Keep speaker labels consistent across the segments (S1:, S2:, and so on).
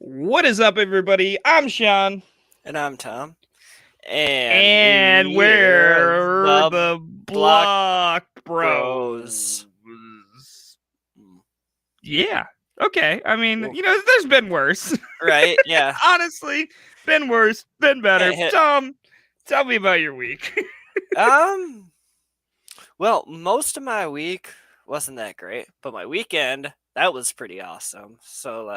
S1: What is up, everybody? I'm Sean.
S2: And I'm Tom.
S1: And we're the Block Bros. Yeah. Okay. I mean, there's been worse.
S2: Right? Yeah.
S1: Honestly, been worse, been better. Tom, tell me about your week.
S2: Well, most of my week wasn't that great, but my weekend, that was pretty awesome. So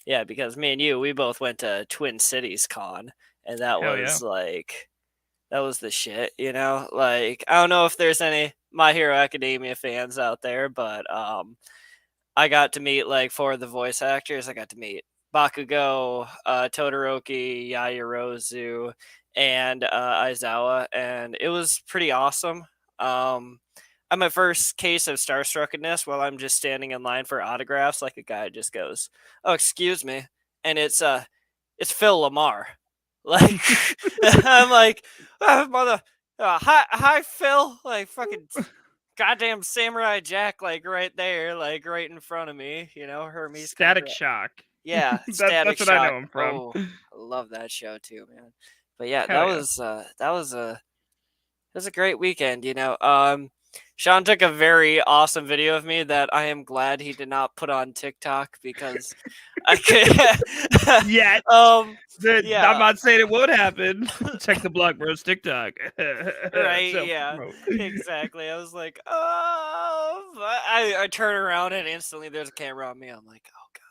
S2: yeah, because me and you, we both went to Twin Cities Con, and that was that was the shit, Like, I don't know if there's any My Hero Academia fans out there, but I got to meet like 4 of the voice actors. I got to meet Bakugo, Todoroki, Yaoyorozu, and Aizawa, and it was pretty awesome. I'm my first case of starstruckness while I'm just standing in line for autographs. Like a guy just goes, "Oh, excuse me," and it's Phil Lamar. Like I'm like, oh, mother, hi Phil, like fucking goddamn Samurai Jack, like right there, like right in front of me. Hermes.
S1: Static Shock.
S2: Yeah,
S1: that's what I know him from.
S2: Oh, I love that show too, man. But yeah, that was a great weekend. Sean took a very awesome video of me that I am glad he did not put on TikTok because I could.
S1: Yet.
S2: Yeah.
S1: I'm not saying it won't happen. Check the Block Bros TikTok.
S2: Right? Yeah. Exactly. I was like, oh, I turn around and instantly there's a camera on me. I'm like, oh god.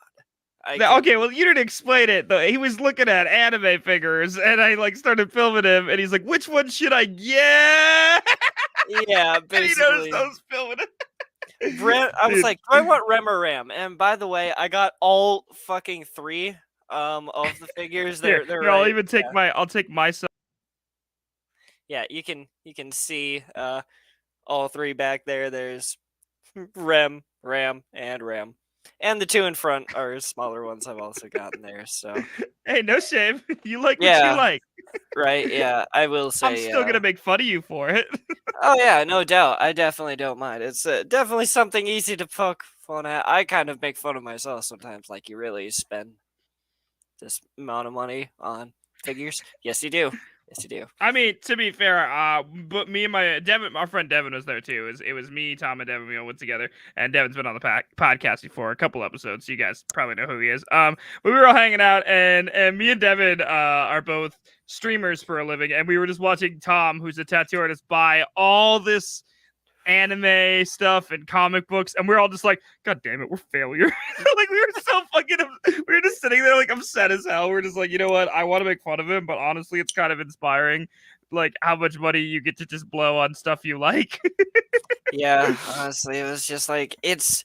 S1: Okay, well, you didn't explain it though. He was looking at anime figures, and I started filming him, and he's like, "Which one should I get?"
S2: Yeah, basically.
S1: And he noticed I was filming it.
S2: I was like, "Do I want Rem or Ram?" And by the way, I got all fucking 3 of the figures. They're right.
S1: I'll even take I'll take myself.
S2: Yeah, you can see all 3 back there. There's Rem, Ram, and Ram. And the 2 in front are smaller ones I've also gotten there. So
S1: hey, no shame. You like what you like.
S2: Right, yeah. I will say
S1: I'm still gonna make fun of you for it.
S2: Oh yeah, no doubt. I definitely don't mind. It's definitely something easy to poke fun at. I kind of make fun of myself sometimes, like, you really spend this amount of money on figures? Yes, you do. Yes, you do.
S1: I mean, to be fair, but me and my friend Devin was there too. It was me, Tom, and Devin. We all went together, and Devin's been on the podcast before, a couple episodes. So you guys probably know who he is. But we were all hanging out, and me and Devin are both streamers for a living, and we were just watching Tom, who's a tattoo artist, buy all this anime stuff and comic books, and we're all just like, God damn it, we're failure. Like, we were so fucking, we were just sitting there like upset as hell. We're just like, you know what, I want to make fun of him, but honestly it's kind of inspiring, like how much money you get to just blow on stuff you like.
S2: Yeah, honestly, it was just like, it's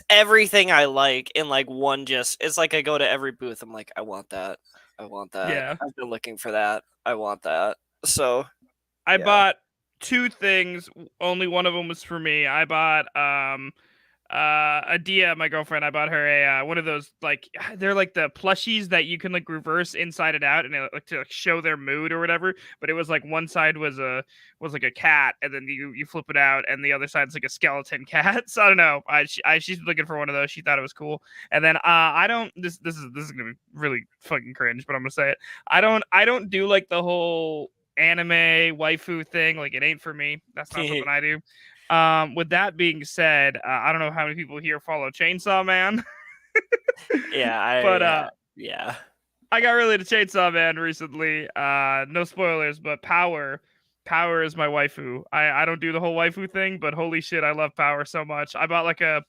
S2: everything I like in like one. It's like I go to every booth, I'm like, I want that,
S1: Yeah,
S2: I've been looking for that, I want that. So
S1: I bought 2 things. Only one of them was for me. I bought Adia, my girlfriend. I bought her a one of those, like, they're like the plushies that you can like reverse inside and out, and like to show their mood or whatever. But it was like one side was like a cat, and then you flip it out, and the other side's like a skeleton cat. So I don't know. She's looking for one of those. She thought it was cool. And then I don't. This is gonna be really fucking cringe, but I'm gonna say it. I don't do like the whole anime waifu thing. Like, it ain't for me. That's not something I do. With that being said, I don't know how many people here follow Chainsaw Man. But
S2: yeah.
S1: I got really into Chainsaw Man recently. No spoilers, but Power is my waifu. I don't do the whole waifu thing, but holy shit, I love Power so much. I bought like a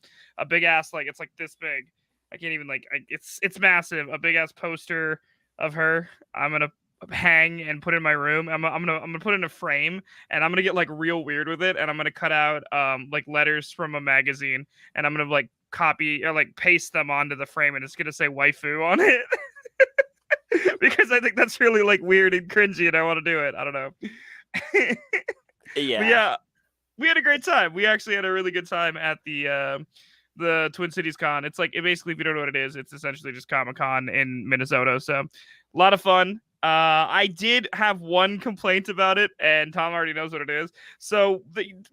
S1: big ass, like, it's like this big. I can't even it's massive. A big ass poster of her. I'm gonna hang and put in my room. I'm gonna put it in a frame, and I'm gonna get like real weird with it, and I'm gonna cut out like letters from a magazine, and I'm gonna like copy or like paste them onto the frame, and it's gonna say waifu on it. Because I think that's really like weird and cringy, and I want to do it. I don't know.
S2: Yeah.
S1: But yeah, we had a great time. We actually had a really good time at the Twin Cities Con. It's like, basically, if you don't know what it is, it's essentially just Comic-Con in Minnesota. So a lot of fun. I did have one complaint about it, and Tom already knows what it is. So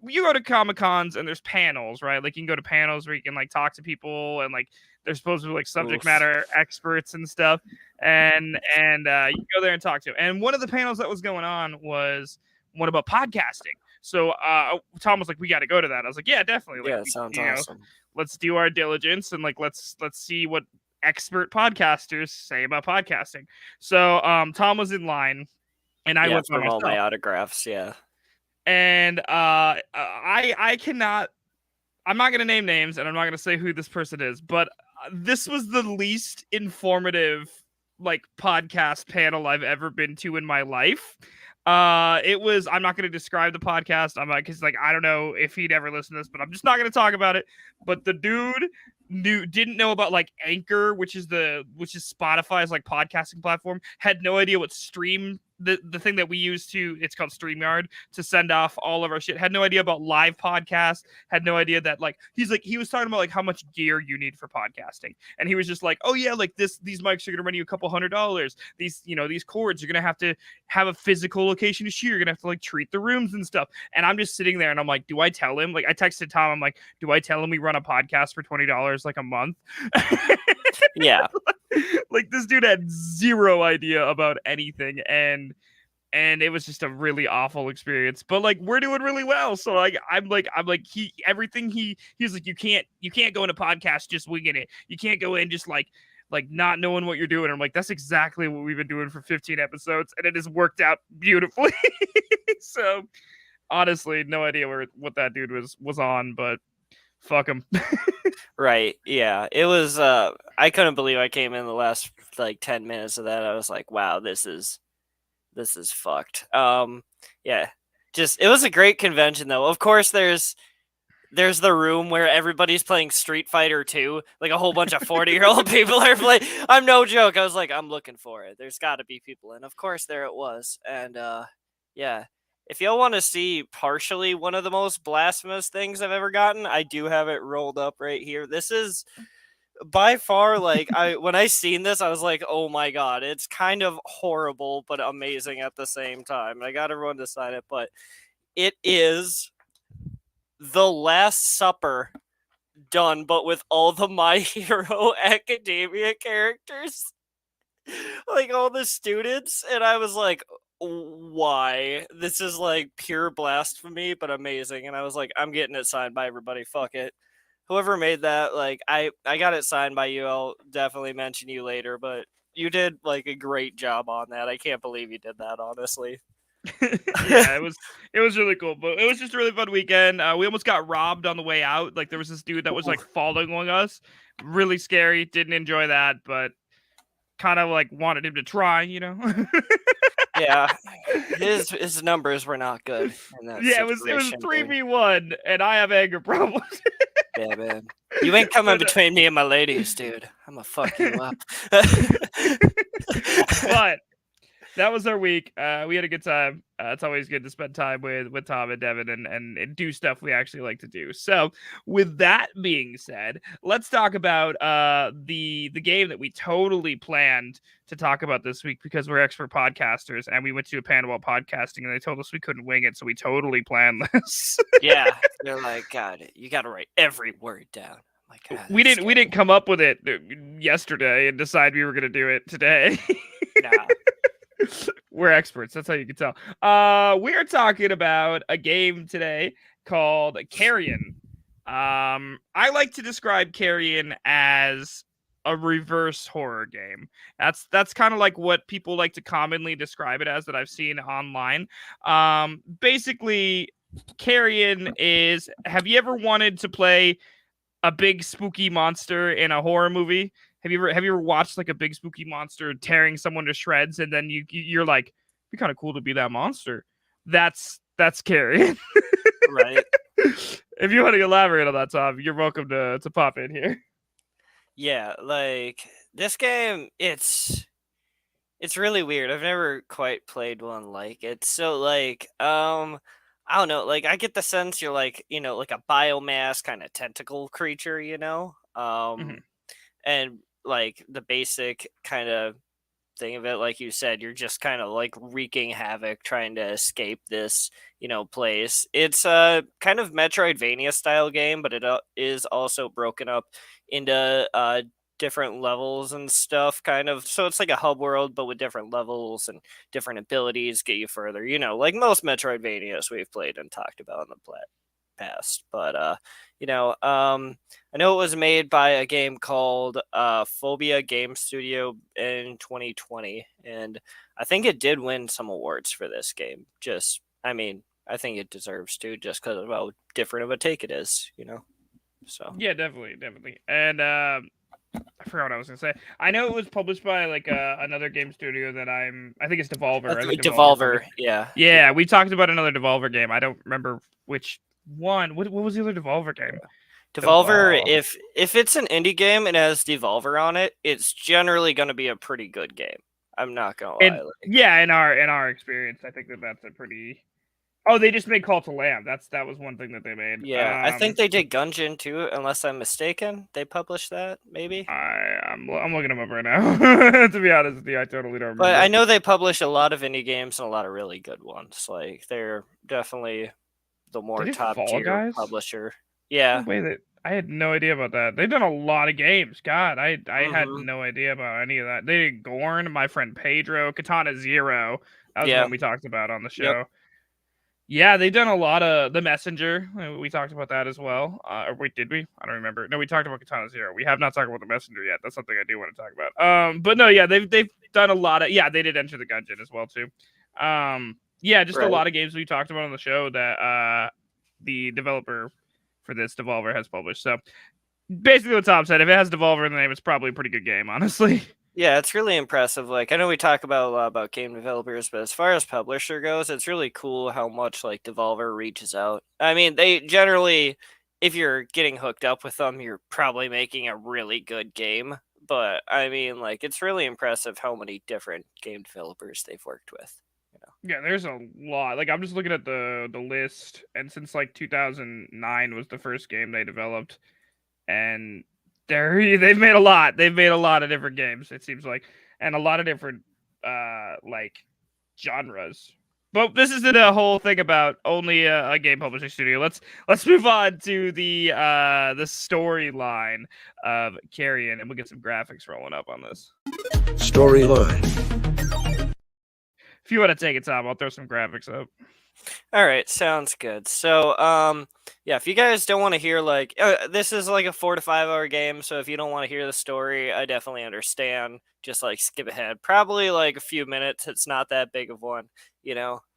S1: you go to Comic-Cons and there's panels, right? Like, you can go to panels where you can like talk to people, and like they're supposed to be like subject matter experts and stuff. And you go there and talk to. And one of the panels that was going on was one about podcasting. So Tom was like, "We got to go to that." I was like, "Yeah, definitely." Like,
S2: yeah, it sounds awesome.
S1: Let's do our diligence, and like let's see what expert podcasters say about podcasting. So Tom was in line, and I went by
S2: from all my
S1: myself.
S2: autographs. Yeah.
S1: And I cannot. I'm not gonna name names, and I'm not gonna say who this person is, but this was the least informative like podcast panel I've ever been to in my life. It was. I'm not going to describe the podcast. I'm like, because like I don't know if he'd ever listen to this, but I'm just not going to talk about it. But the dude didn't know about like Anchor, which is Spotify's like podcasting platform. Had no idea what the thing that we use it's called StreamYard, to send off all of our shit. Had no idea about live podcasts. Had no idea that like he was talking about like how much gear you need for podcasting, and he was just like, oh yeah, like these mics are gonna run you a couple $100. These cords, you're gonna have to have a physical location to shoot. You're gonna have to like treat the rooms and stuff. And I'm just sitting there and I'm like, do I tell him? Like, I texted Tom, I'm like, do I tell him we run a podcast for $20 like a month?
S2: Yeah.
S1: Like, this dude had zero idea about anything, and it was just a really awful experience. But like, we're doing really well, so like I'm like he was like, you can't go into podcast just winging it. You can't go in just like not knowing what you're doing. I'm like, that's exactly what we've been doing for 15 episodes, and it has worked out beautifully. So honestly, no idea what that dude was on, but fuck him.
S2: Right. Yeah. It was I couldn't believe I came in the last like 10 minutes of that. I was like, wow, this is fucked. Yeah. Just, it was a great convention though. Of course there's the room where everybody's playing Street Fighter 2. Like a whole bunch of 40-year-old people are playing. I'm no joke. I was like, I'm looking for it. There's got to be people. And of course there it was. And yeah. If y'all want to see partially one of the most blasphemous things I've ever gotten, I do have it rolled up right here. This is by far, like, when I seen this, I was like, oh my god, it's kind of horrible but amazing at the same time. I got everyone to sign it, but it is The Last Supper done, but with all the My Hero Academia characters, like all the students, and I was like, why? This is like pure blasphemy, but amazing. And I was like, I'm getting it signed by everybody. Fuck it. Whoever made that, like, I got it signed by you. I'll definitely mention you later, but you did like a great job on that. I can't believe you did that, honestly.
S1: Yeah, it was really cool, but it was just a really fun weekend. We almost got robbed on the way out. Like, there was this dude that was like following us. Really scary. Didn't enjoy that, but kind of like wanted him to try, you know.
S2: Yeah, his numbers were not good in that
S1: Yeah, it was 3v1, and I have anger problems.
S2: Yeah, man. You ain't coming between me and my ladies, dude. I'm gonna fuck you up.
S1: But that was our week. We had a good time. It's always good to spend time with Tom and Devin and do stuff we actually like to do. So with that being said, let's talk about the game that we totally planned to talk about this week, because we're expert podcasters and we went to a panel about podcasting and they told us we couldn't wing it, so we totally planned this.
S2: Yeah, they're like, God, you got to write every word down. Like, God,
S1: we didn't come up with it yesterday and decide we were going to do it today.
S2: Nah.
S1: We're experts. That's how you can tell. We're talking about a game today called Carrion. I like to describe Carrion as a reverse horror game. That's kind of like what people like to commonly describe it as that I've seen online. Basically, Carrion is. Have you ever wanted to play a big spooky monster in a horror movie? Have you ever watched like a big spooky monster tearing someone to shreds, and then you're like, it'd be kind of cool to be that monster. That's scary.
S2: Right.
S1: If you want to elaborate on that, Tom, you're welcome to pop in here.
S2: Yeah, like this game, it's really weird. I've never quite played one like it. So like I don't know, like I get the sense you're like, like a biomass kind of tentacle creature,
S1: Mhm.
S2: and like the basic kind of thing of it, like you said, you're just kind of like wreaking havoc trying to escape this, place. It's a kind of Metroidvania style game, but it is also broken up into different levels and stuff, kind of. So it's like a hub world, but with different levels and different abilities get you further, like most Metroidvanias we've played and talked about in the past. But I know it was made by a game called Phobia Game Studio in 2020, and I think it did win some awards for this game. I think it deserves to, just because of how different of a take it is. So
S1: Yeah, definitely, definitely. And I forgot what I was gonna say. I know it was published by like another game studio that I think it's Devolver. I think Devolver
S2: Devolver,
S1: published.
S2: yeah,
S1: Yeah, we talked about another Devolver game. I don't remember which one. What was the other Devolver game?
S2: Devolver.
S1: Devolver.
S2: If it's an indie game and has Devolver on it, it's generally going to be a pretty good game. I'm not gonna lie.
S1: And yeah, in our experience, I think that's a pretty. Oh, they just made Call to Lamb. That was one thing that they made.
S2: Yeah, I think they did Gungeon too, unless I'm mistaken. They published that, maybe.
S1: I'm looking them up right now. To be honest with you, I totally don't
S2: But I
S1: remember.
S2: know they publish a lot of indie games and a lot of really good ones. Like they're definitely the
S1: They
S2: more
S1: did
S2: top
S1: Fall
S2: tier
S1: Guys.
S2: publisher.
S1: No
S2: Yeah.
S1: way that I had no idea about that. They've done a lot of games. God, I had
S2: Hmm.
S1: no idea about any of that. They did Gorn, my friend Pedro, Katana Zero. That was
S2: Yeah.
S1: one we talked about on the
S2: Yep.
S1: show. Yeah, they've done a lot of the Messenger. We talked about that as well. Or wait, did we? I don't remember. No, we talked about Katana Zero. We have not talked about the Messenger yet. That's something I do want to talk about. But no, yeah, they've done a lot of. Yeah, they did Enter the Gungeon as well too. Yeah, just a
S2: Right.
S1: lot of games we talked about on the show that the developer for this Devolver has published. So basically, what Tom said, if it has Devolver in the name, it's probably a pretty good game, honestly.
S2: Yeah, it's really impressive. Like I know we talk about a lot about game developers, but as far as publisher goes, it's really cool how much like Devolver reaches out. I mean, they generally, if you're getting hooked up with them, you're probably making a really good game. But I mean, like it's really impressive how many different game developers they've worked with.
S1: Yeah, there's a lot. Like I'm just looking at the list, and since like 2009 was the first game they developed, and they've made a lot. They've made a lot of different games. It seems like, and a lot of different like genres. But this isn't a whole thing about only a game publishing studio. Let's move on to the storyline of Carrion, and we'll get some graphics rolling up on this.
S3: Storyline.
S1: If you want to take it, Tom, I'll throw some graphics up.
S2: All right, sounds good. So, yeah, if you guys don't want to hear like this is like a 4 to 5 hour game, so if you don't want to hear the story, I definitely understand. Just like skip ahead, probably like a few minutes. It's not that big of one.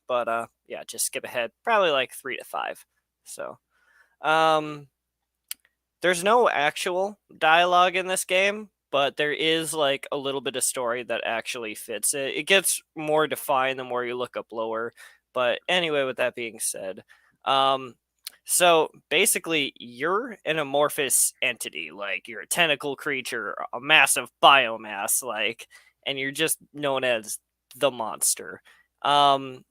S2: But yeah, just skip ahead, probably like 3 to 5. So, um, there's no actual dialogue in this game, but there is like a little bit of story that actually fits it. It gets more defined the more you look up lower. But anyway, with that being said, um, so basically, you're an amorphous entity. Like you're a tentacle creature, a massive biomass, like, and you're just known as the monster. Um,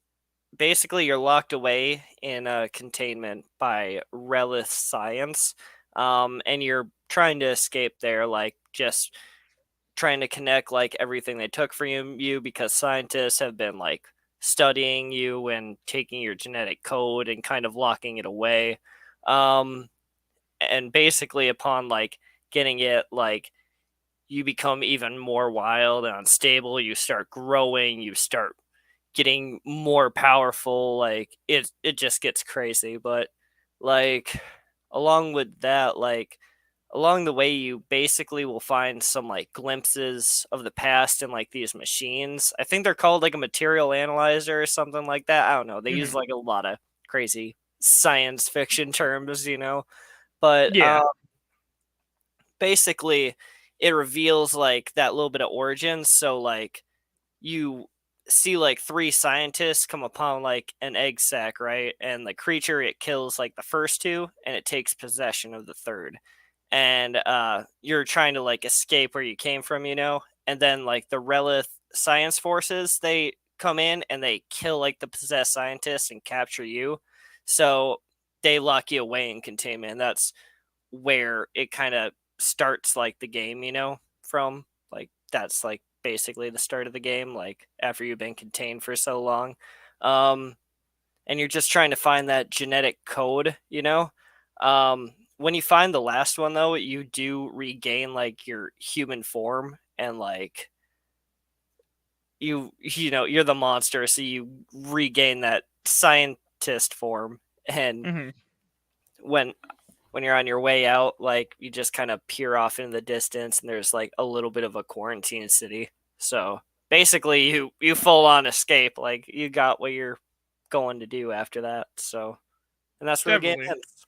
S2: Basically, you're locked away in a containment by Relith Science, and you're trying to escape there, like just trying to connect like everything they took from you because scientists have been like studying you and taking your genetic code and kind of locking it away. Um, and basically, upon like getting it, like you become even more wild and unstable. You start growing. You start getting more powerful. Like it just gets crazy. But like along with that, like along the way you basically will find some like glimpses of the past in like these machines. I think they're called like a material analyzer or something like that. I don't know. They use
S1: Mhm.
S2: like a lot of crazy science fiction terms, But
S1: Yeah.
S2: basically it reveals like that little bit of origin. So like you see like three scientists come upon like an egg sac, right? And the creature, it kills like the first two and it takes possession of the third. And you're trying to like escape where you came from, and then like the Relith science forces, they come in and they kill like the possessed scientists and capture you. So they lock you away in containment. And that's where it kind of starts like the game, from like that's like basically the start of the game, like after you've been contained for so long. Um, and you're just trying to find that genetic code, When you find the last one though, you do regain like your human form and like you're the monster, so you regain that scientist form. And
S1: Hmm.
S2: when you're on your way out, like you just kind of peer off into the distance and there's like a little bit of a quarantine city. So basically you full on escape, like you got what you're going to do after that. So and that's where the game
S1: Definitely.
S2: ends.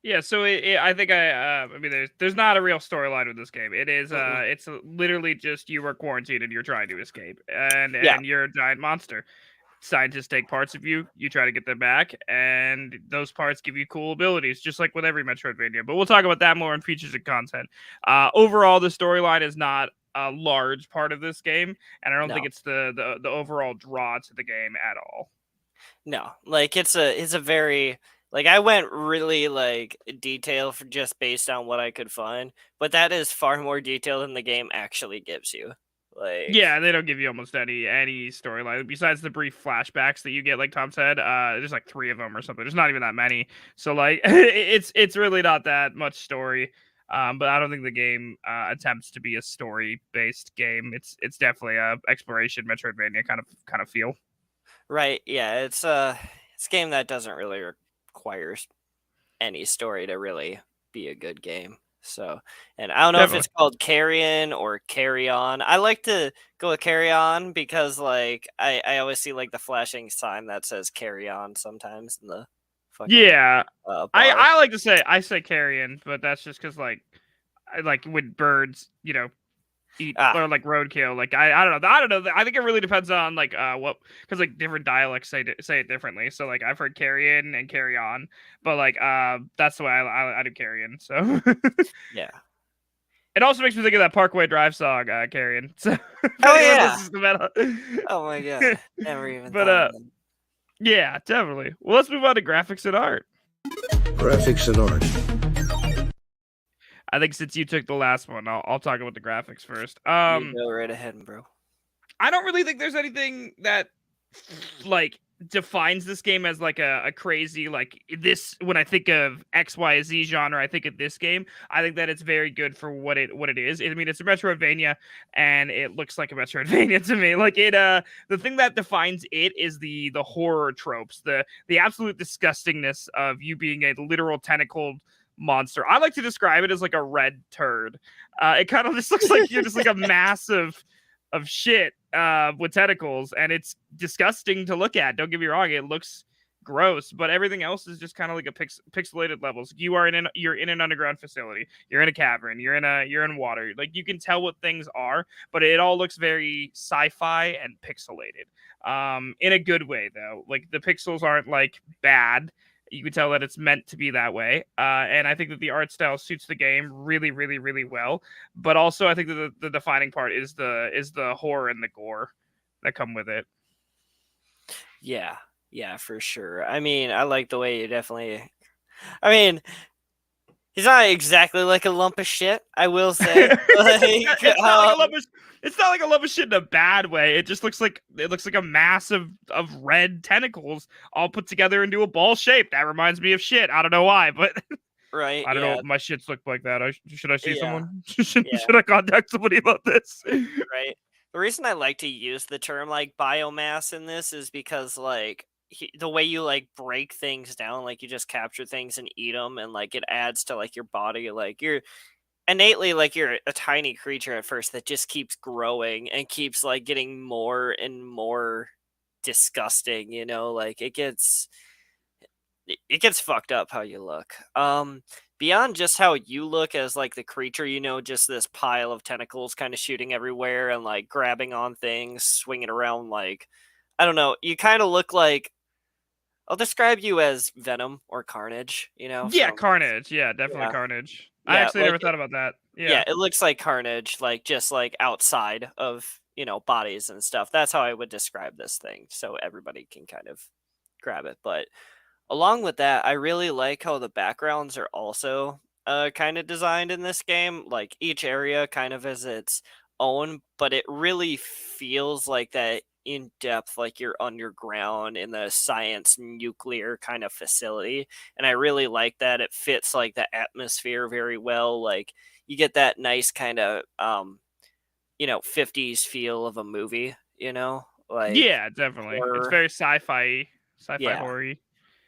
S1: Yeah, so I think I mean there's not a real storyline with this game. It is
S2: Mm-mm.
S1: it's literally just you are quarantined and you're trying to escape, and
S2: Yeah,
S1: you're a giant monster. Scientists take parts of you, you try to get them back, and those parts give you cool abilities, just like with every Metroidvania. But we'll talk about that more in features and content. Overall, the storyline is not a large part of this game, and I don't think
S2: no,
S1: it's the overall draw to the game at all.
S2: no, like it's a very, like I went really like detailed for just based on what I could find, but that is far more detail than the game actually gives you. Like,
S1: Yeah, they don't give you almost any storyline besides the brief flashbacks that you get, like Tom said. There's like 3 of them or something. There's not even that many. So like it's really not that much story. But I don't think the game attempts to be a story based game. It's definitely a exploration Metroidvania kind of feel.
S2: right, yeah, it's a game that doesn't really require any story to really be a good game. So, and I don't know if
S1: Definitely.
S2: it's called Carrion or Carrion. I like to go with Carrion because like I always see like the flashing sign that says Carry On sometimes in the fucking
S1: Yeah.
S2: bar.
S1: I like to say I say carrion, but that's just because like I like when birds, eat
S2: Ah,
S1: or like roadkill. Like I don't know. I think it really depends on like what because like different dialects say it differently. So like I've heard carrion and carry on, but like that's the way I do carrion. So
S2: yeah.
S1: it also makes me think of that Parkway Drive song, carrion. So if
S2: Oh
S1: anyone
S2: yeah.
S1: listens to metal,
S2: Oh my god. Never even
S1: but
S2: thought of them.
S1: yeah, definitely. Well, let's move on to graphics and art.
S3: Graphics and art.
S1: I think since you took the last one, I'll talk about the graphics first.
S2: You go right ahead, bro.
S1: I don't really think there's anything that like defines this game as like a crazy like this when I think of XYZ genre, I think of this game. I think that it's very good for what it is. I mean, it's a Metroidvania and it looks like a Metroidvania to me. Like the thing that defines it is the horror tropes, the absolute disgustingness of you being a literal tentacled monster. I like to describe it as like a red turd. It kind of just looks like you're just like a massive of shit with tentacles, and it's disgusting to look at. Don't get me wrong; it looks gross, but everything else is just kind of like a pixelated levels. You're in an underground facility. You're in a cavern. You're in water. Like you can tell what things are, but it all looks very sci-fi and pixelated. In a good way though. Like the pixels aren't like bad. You can tell that it's meant to be that way, and I think that the art style suits the game really, really, really well. But also, I think that the defining part is the horror and the gore that come with it.
S2: Yeah. Yeah, for sure. I mean, I like the way you definitely, I mean, he's not exactly like a lump of shit, I will say. Like,
S1: It's not like a love of, it's not like a love of shit in a bad way. It just looks like a mass of red tentacles all put together into a ball shape. That reminds me of shit. I don't know why, but
S2: right,
S1: I don't know
S2: yeah,
S1: if my shits look like that. Should I see
S2: yeah,
S1: someone?
S2: yeah,
S1: Should I contact somebody about this?
S2: right. The reason I like to use the term like biomass in this is because like the way you like break things down, like you just capture things and eat them, and like it adds to like your body. Like you're innately like you're a tiny creature at first that just keeps growing and keeps like getting more and more disgusting. You know, like it gets fucked up how you look. Beyond just how you look as like the creature, you know, just this pile of tentacles kind of shooting everywhere and like grabbing on things, swinging around like I don't know. You kind of look like I'll describe you as Venom or Carnage, you know,
S1: Yeah,
S2: from
S1: Carnage. Yeah, definitely
S2: yeah,
S1: Carnage. I
S2: yeah,
S1: actually
S2: like
S1: never thought about that.
S2: yeah,
S1: Yeah.
S2: it looks like Carnage, like just like outside of bodies and stuff. That's how I would describe this thing, so everybody can kind of grab it. But along with that, I really like how the backgrounds are also kind of designed in this game. Like each area kind of has its own, but it really feels like that in depth, like you're underground in the science nuclear kind of facility. And I really like that. It fits like the atmosphere very well. Like you get that nice kind of 50s feel of a movie, like
S1: Yeah, definitely. It's
S2: horror.
S1: very sci-fi
S2: Yeah.
S1: horror.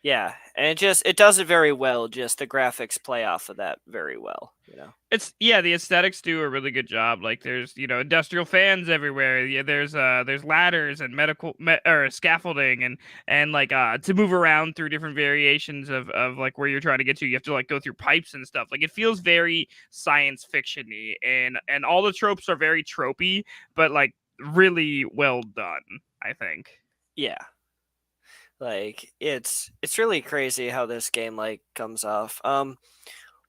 S2: Yeah, and it does it very well. Just the graphics play off of that very well.
S1: It's yeah, the aesthetics do a really good job. Like there's industrial fans everywhere. Yeah, there's ladders and or scaffolding and like to move around through different variations of like where you're trying to get to. You have to like go through pipes and stuff. Like it feels very science fiction-y, and all the tropes are very tropey, but like really well done, I think.
S2: Yeah, like it's really crazy how this game like comes off.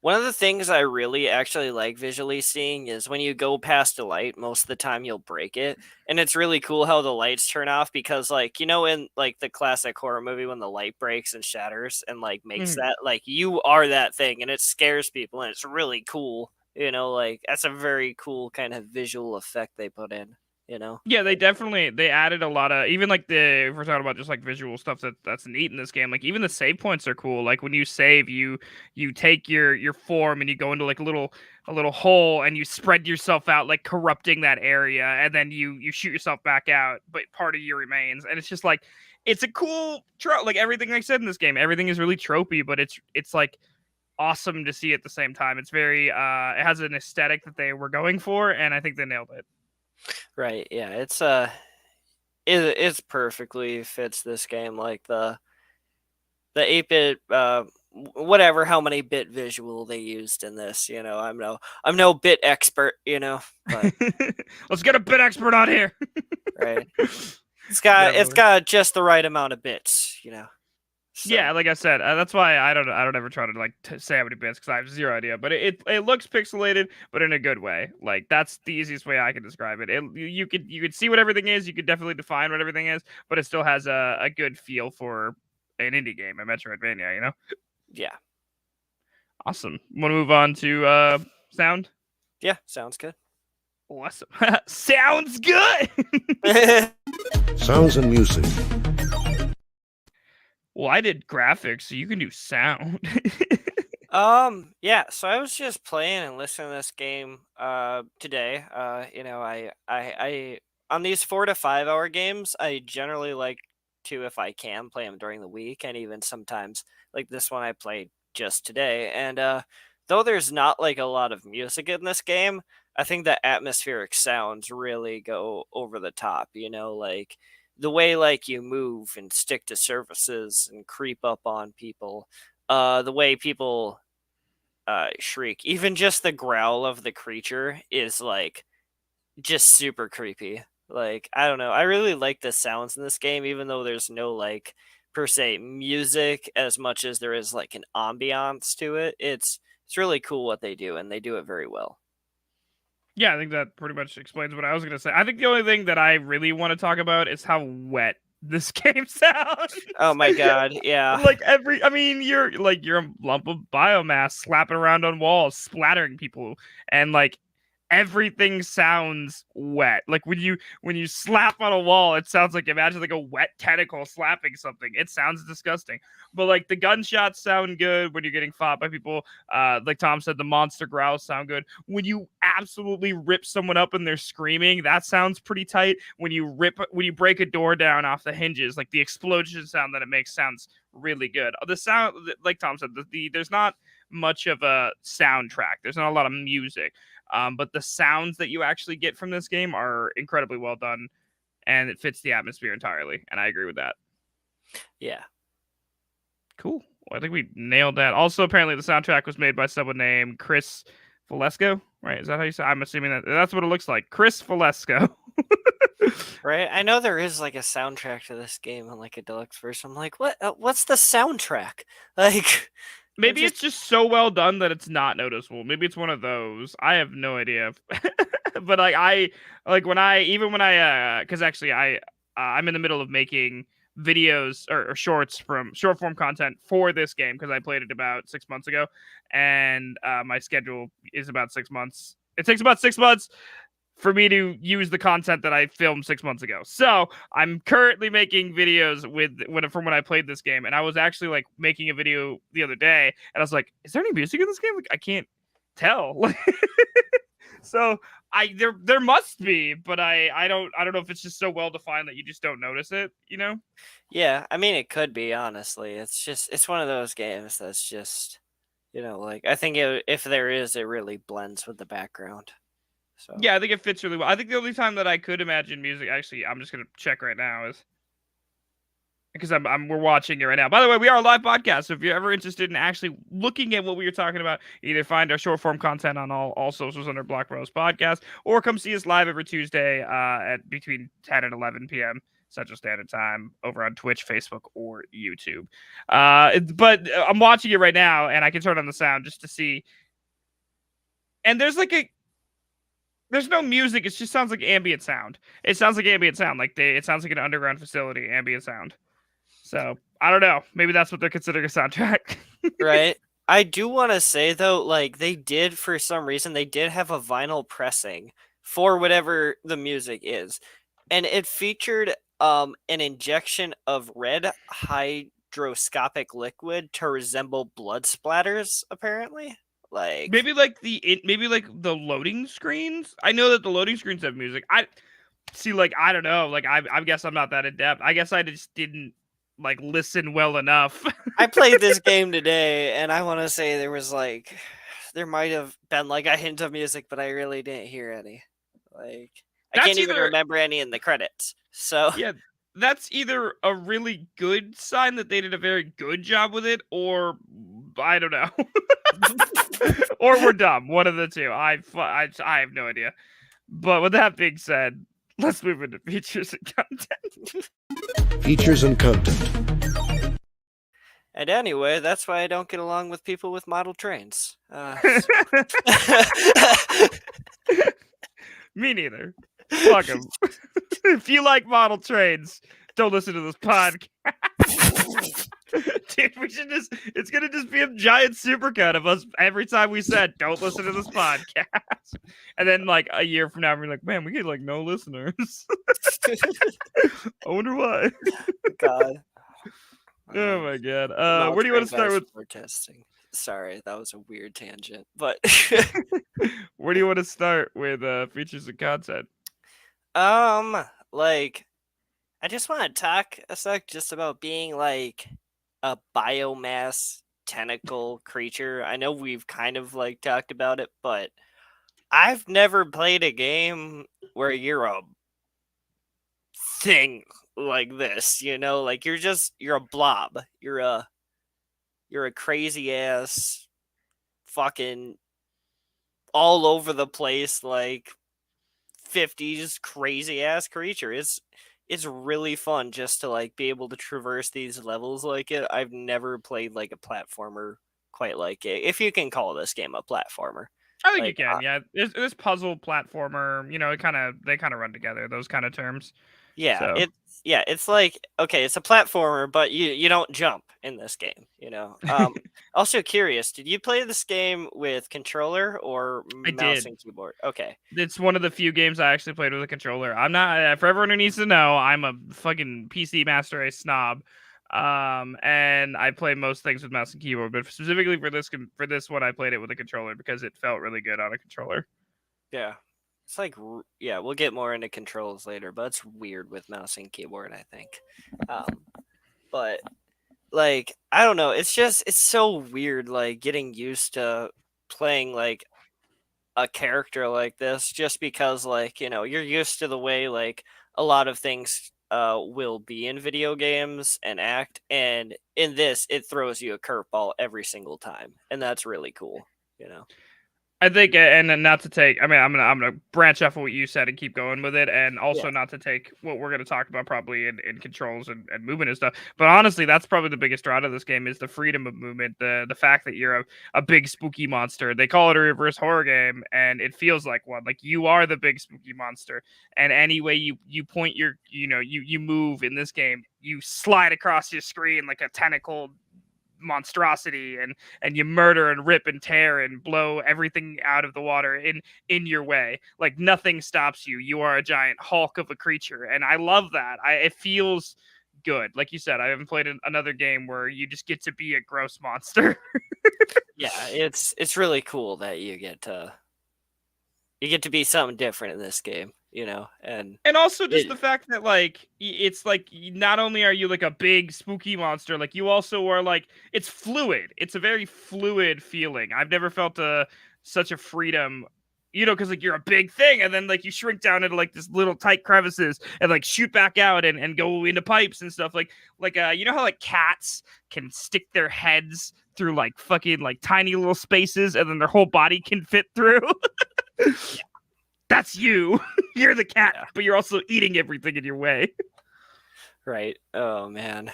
S2: One of the things I really actually like visually seeing is when you go past a light, most of the time you'll break it. And it's really cool how the lights turn off because like, in like the classic horror movie when the light breaks and shatters and like makes
S1: Mhm.
S2: that like you are that thing and it scares people and it's really cool. Like that's a very cool kind of visual effect they put in.
S1: Yeah, they added a lot of even like if we're talking about just like visual stuff that's neat in this game. Like even the save points are cool. Like when you save, you take your form and you go into like a little hole and you spread yourself out, like corrupting that area, and then you shoot yourself back out, but part of you remains. And it's just like it's a cool trope. Like everything I said in this game, everything is really tropey, but it's like awesome to see at the same time. It's very it has an aesthetic that they were going for, and I think they nailed it.
S2: Right. Yeah. It's perfectly fits this game like the 8-bit whatever how many bit visual they used in this. I'm no bit expert, but
S1: Let's get a bit expert on here.
S2: right. It's
S1: Definitely.
S2: got just the right amount of bits. So
S1: Yeah, like I said, that's why I don't ever try to like say how many bits because I have zero idea. But it looks pixelated, but in a good way. Like that's the easiest way I can describe it. You could see what everything is. You could definitely define what everything is, but it still has a good feel for an indie game, a Metroidvania.
S2: yeah.
S1: Awesome. Want to move on to sound?
S2: Yeah, sounds good.
S1: Awesome. Sounds good.
S3: Sounds and music.
S1: Well, I did graphics, so you can do sound.
S2: Yeah, so I was just playing and listening to this game today. I on these 4 to 5 hour games, I generally like to, if I can, play them during the week and even sometimes like this one I played just today. And though there's not like a lot of music in this game, I think the atmospheric sounds really go over the top, like the way like you move and stick to surfaces and creep up on people, the way people shriek, even just the growl of the creature is like just super creepy. Like I don't know, I really like the sounds in this game even though there's no like per se music as much as there is like an ambiance to it. It's really cool what they do and they do it very well.
S1: Yeah, I think that pretty much explains what I was going to say. I think the only thing that I really want to talk about is how wet this game sounds.
S2: Oh my god, yeah.
S1: Like I mean, you're a lump of biomass slapping around on walls, splattering people, and like everything sounds wet. Like when you slap on a wall, it sounds like, imagine like a wet tentacle slapping something. It sounds disgusting. But like the gunshots sound good when you're getting fought by people. Like Tom said, the monster growls sound good. When you absolutely rip someone up and they're screaming, that sounds pretty tight. When you break a door down off the hinges, like the explosion sound that it makes sounds really good. The sound, like Tom said, there's not much of a soundtrack. There's not a lot of music. But the sounds that you actually get from this game are incredibly well done, and it fits the atmosphere entirely. And I agree with that.
S2: Yeah.
S1: Cool. Well, I think we nailed that. Also, apparently, the soundtrack was made by someone named Chris Valesco. Right? Is that how you say? I'm assuming that's what it looks like. Chris Valesco.
S2: Right. I know there is like a soundtrack to this game and like a deluxe version. I'm like, what? What's the soundtrack? Like,
S1: Maybe it's just so well done that it's not noticeable. Maybe it's one of those. I have no idea. But because actually I'm in the middle of making videos or shorts from short form content for this game because I played it about 6 months ago, and my schedule is about 6 months. It takes about 6 months for me to use the content that I filmed 6 months ago. So I'm currently making videos from when I played this game. And I was actually like making a video the other day and I was like, is there any music in this game? Like, I can't tell. So there must be, but I don't know if it's just so well defined that you just don't notice it, you know?
S2: Yeah, I mean, it could be, honestly. It's one of those games that's just, like, I think if there is, it really blends with the background. So.
S1: Yeah, I think it fits really well. I think the only time that I could imagine music, actually, I'm just gonna check right now, is because we're watching it right now. By the way, we are a live podcast, so if you're ever interested in actually looking at what we were talking about, either find our short form content on all socials under Black Rose Podcast, or come see us live every Tuesday at between 10 and 11 p.m. Central Standard Time over on Twitch, Facebook, or YouTube. But I'm watching it right now, and I can turn on the sound just to see. And there's no music. It just sounds like ambient sound. It sounds like ambient sound. It sounds like an underground facility, ambient sound. So I don't know. Maybe that's what they're considering a soundtrack.
S2: Right. I do want to say though, like for some reason, they did have a vinyl pressing for whatever the music is, and it featured an injection of red hydroscopic liquid to resemble blood splatters. Apparently.
S1: Maybe like the loading screens. I know that the loading screens have music. I don't know. Like I guess I'm not that in depth. I guess I just didn't like listen well enough.
S2: I played this game today, and I want to say there might have been like a hint of music, but I really didn't hear any. I can't even remember any in the credits. So
S1: yeah, that's either a really good sign that they did a very good job with it, or I don't know. Or we're dumb. One of the two. I have no idea. But with that being said, let's move into features and content.
S3: Features and content.
S2: And anyway, that's why I don't get along with people with model trains.
S1: Me neither. Fuck them. If you like model trains, don't listen to this podcast. Dude, it's gonna just be a giant supercut of us every time we said don't listen to this podcast. And then like a year from now we're like, man, we get like no listeners. I wonder why.
S2: God.
S1: Oh my god. Where do you want to start with
S2: protesting? Sorry, that was a weird tangent. But
S1: where do you want to start with features and content?
S2: Like I just want to talk a sec just about being like a biomass tentacle creature. I know we've kind of like talked about it, but I've never played a game where you're a thing like this, like you're a blob. You're a crazy ass fucking all over the place like 50s crazy ass creature. It's really fun just to like be able to traverse these levels like it. I've never played like a platformer quite like it, if you can call this game a platformer.
S1: I think you can, yeah. There's puzzle platformer, they kind of run together, those kind of terms.
S2: Yeah,
S1: So
S2: it's like, okay, it's a platformer, but you don't jump in this game, you know. Also curious, did you play this game with controller or
S1: I
S2: mouse
S1: did.
S2: and keyboard? Okay.
S1: It's one of the few games I actually played with a controller. I'm not for everyone who needs to know, I'm a fucking PC Master Race snob. And I play most things with mouse and keyboard, but specifically for this one, I played it with a controller because it felt really good on a controller.
S2: Yeah. It's like yeah, we'll get more into controls later, but it's weird with mouse and keyboard, I think. But like I don't know, it's so weird like getting used to playing like a character like this just because like, you know, you're used to the way like a lot of things will be in video games and act, and in this it throws you a curveball every single time, and that's really cool, you know.
S1: I think, and then not to take. I mean, I'm gonna branch off of what you said and keep going with it, and
S2: Yeah.
S1: also not to take what we're gonna talk about probably in controls and movement and stuff. But honestly, that's probably the biggest draw to this game is the freedom of movement, the fact that you're a big spooky monster. They call it a reverse horror game, and it feels like one. Like you are the big spooky monster, and any way you point your, you move in this game, you slide across your screen like a tentacle monstrosity, and you murder and rip and tear and blow everything out of the water in your way. Like nothing stops you. You are a giant hulk of a creature, and I love that. It feels good. Like you said, I haven't played another game where you just get to be a gross monster.
S2: Yeah, it's really cool that you get to be something different in this game, you know.
S1: And also just
S2: It,
S1: the fact that like it's like not only are you like a big spooky monster, like you also are like it's fluid. It's a very fluid feeling. I've never felt such a freedom, because like you're a big thing and then like you shrink down into like this little tight crevices and like shoot back out and go into pipes and stuff like you know how like cats can stick their heads through like fucking like tiny little spaces and then their whole body can fit through. That's you. You're the cat,
S2: Yeah.
S1: but you're also eating everything in your way.
S2: right. Oh man.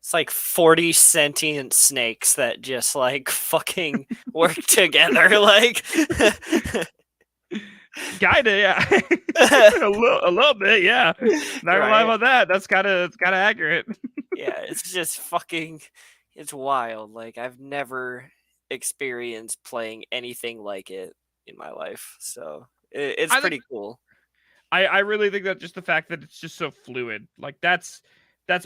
S2: It's like 40 sentient snakes that just like fucking work together like
S1: Kinda, yeah. A little bit, yeah. Not gonna lie
S2: right.
S1: about that. It's kinda accurate.
S2: Yeah, it's just fucking it's wild. Like I've never experienced playing anything like it in my life. So it's
S1: I think
S2: pretty cool.
S1: I really think that just the fact that it's just so fluid, like that's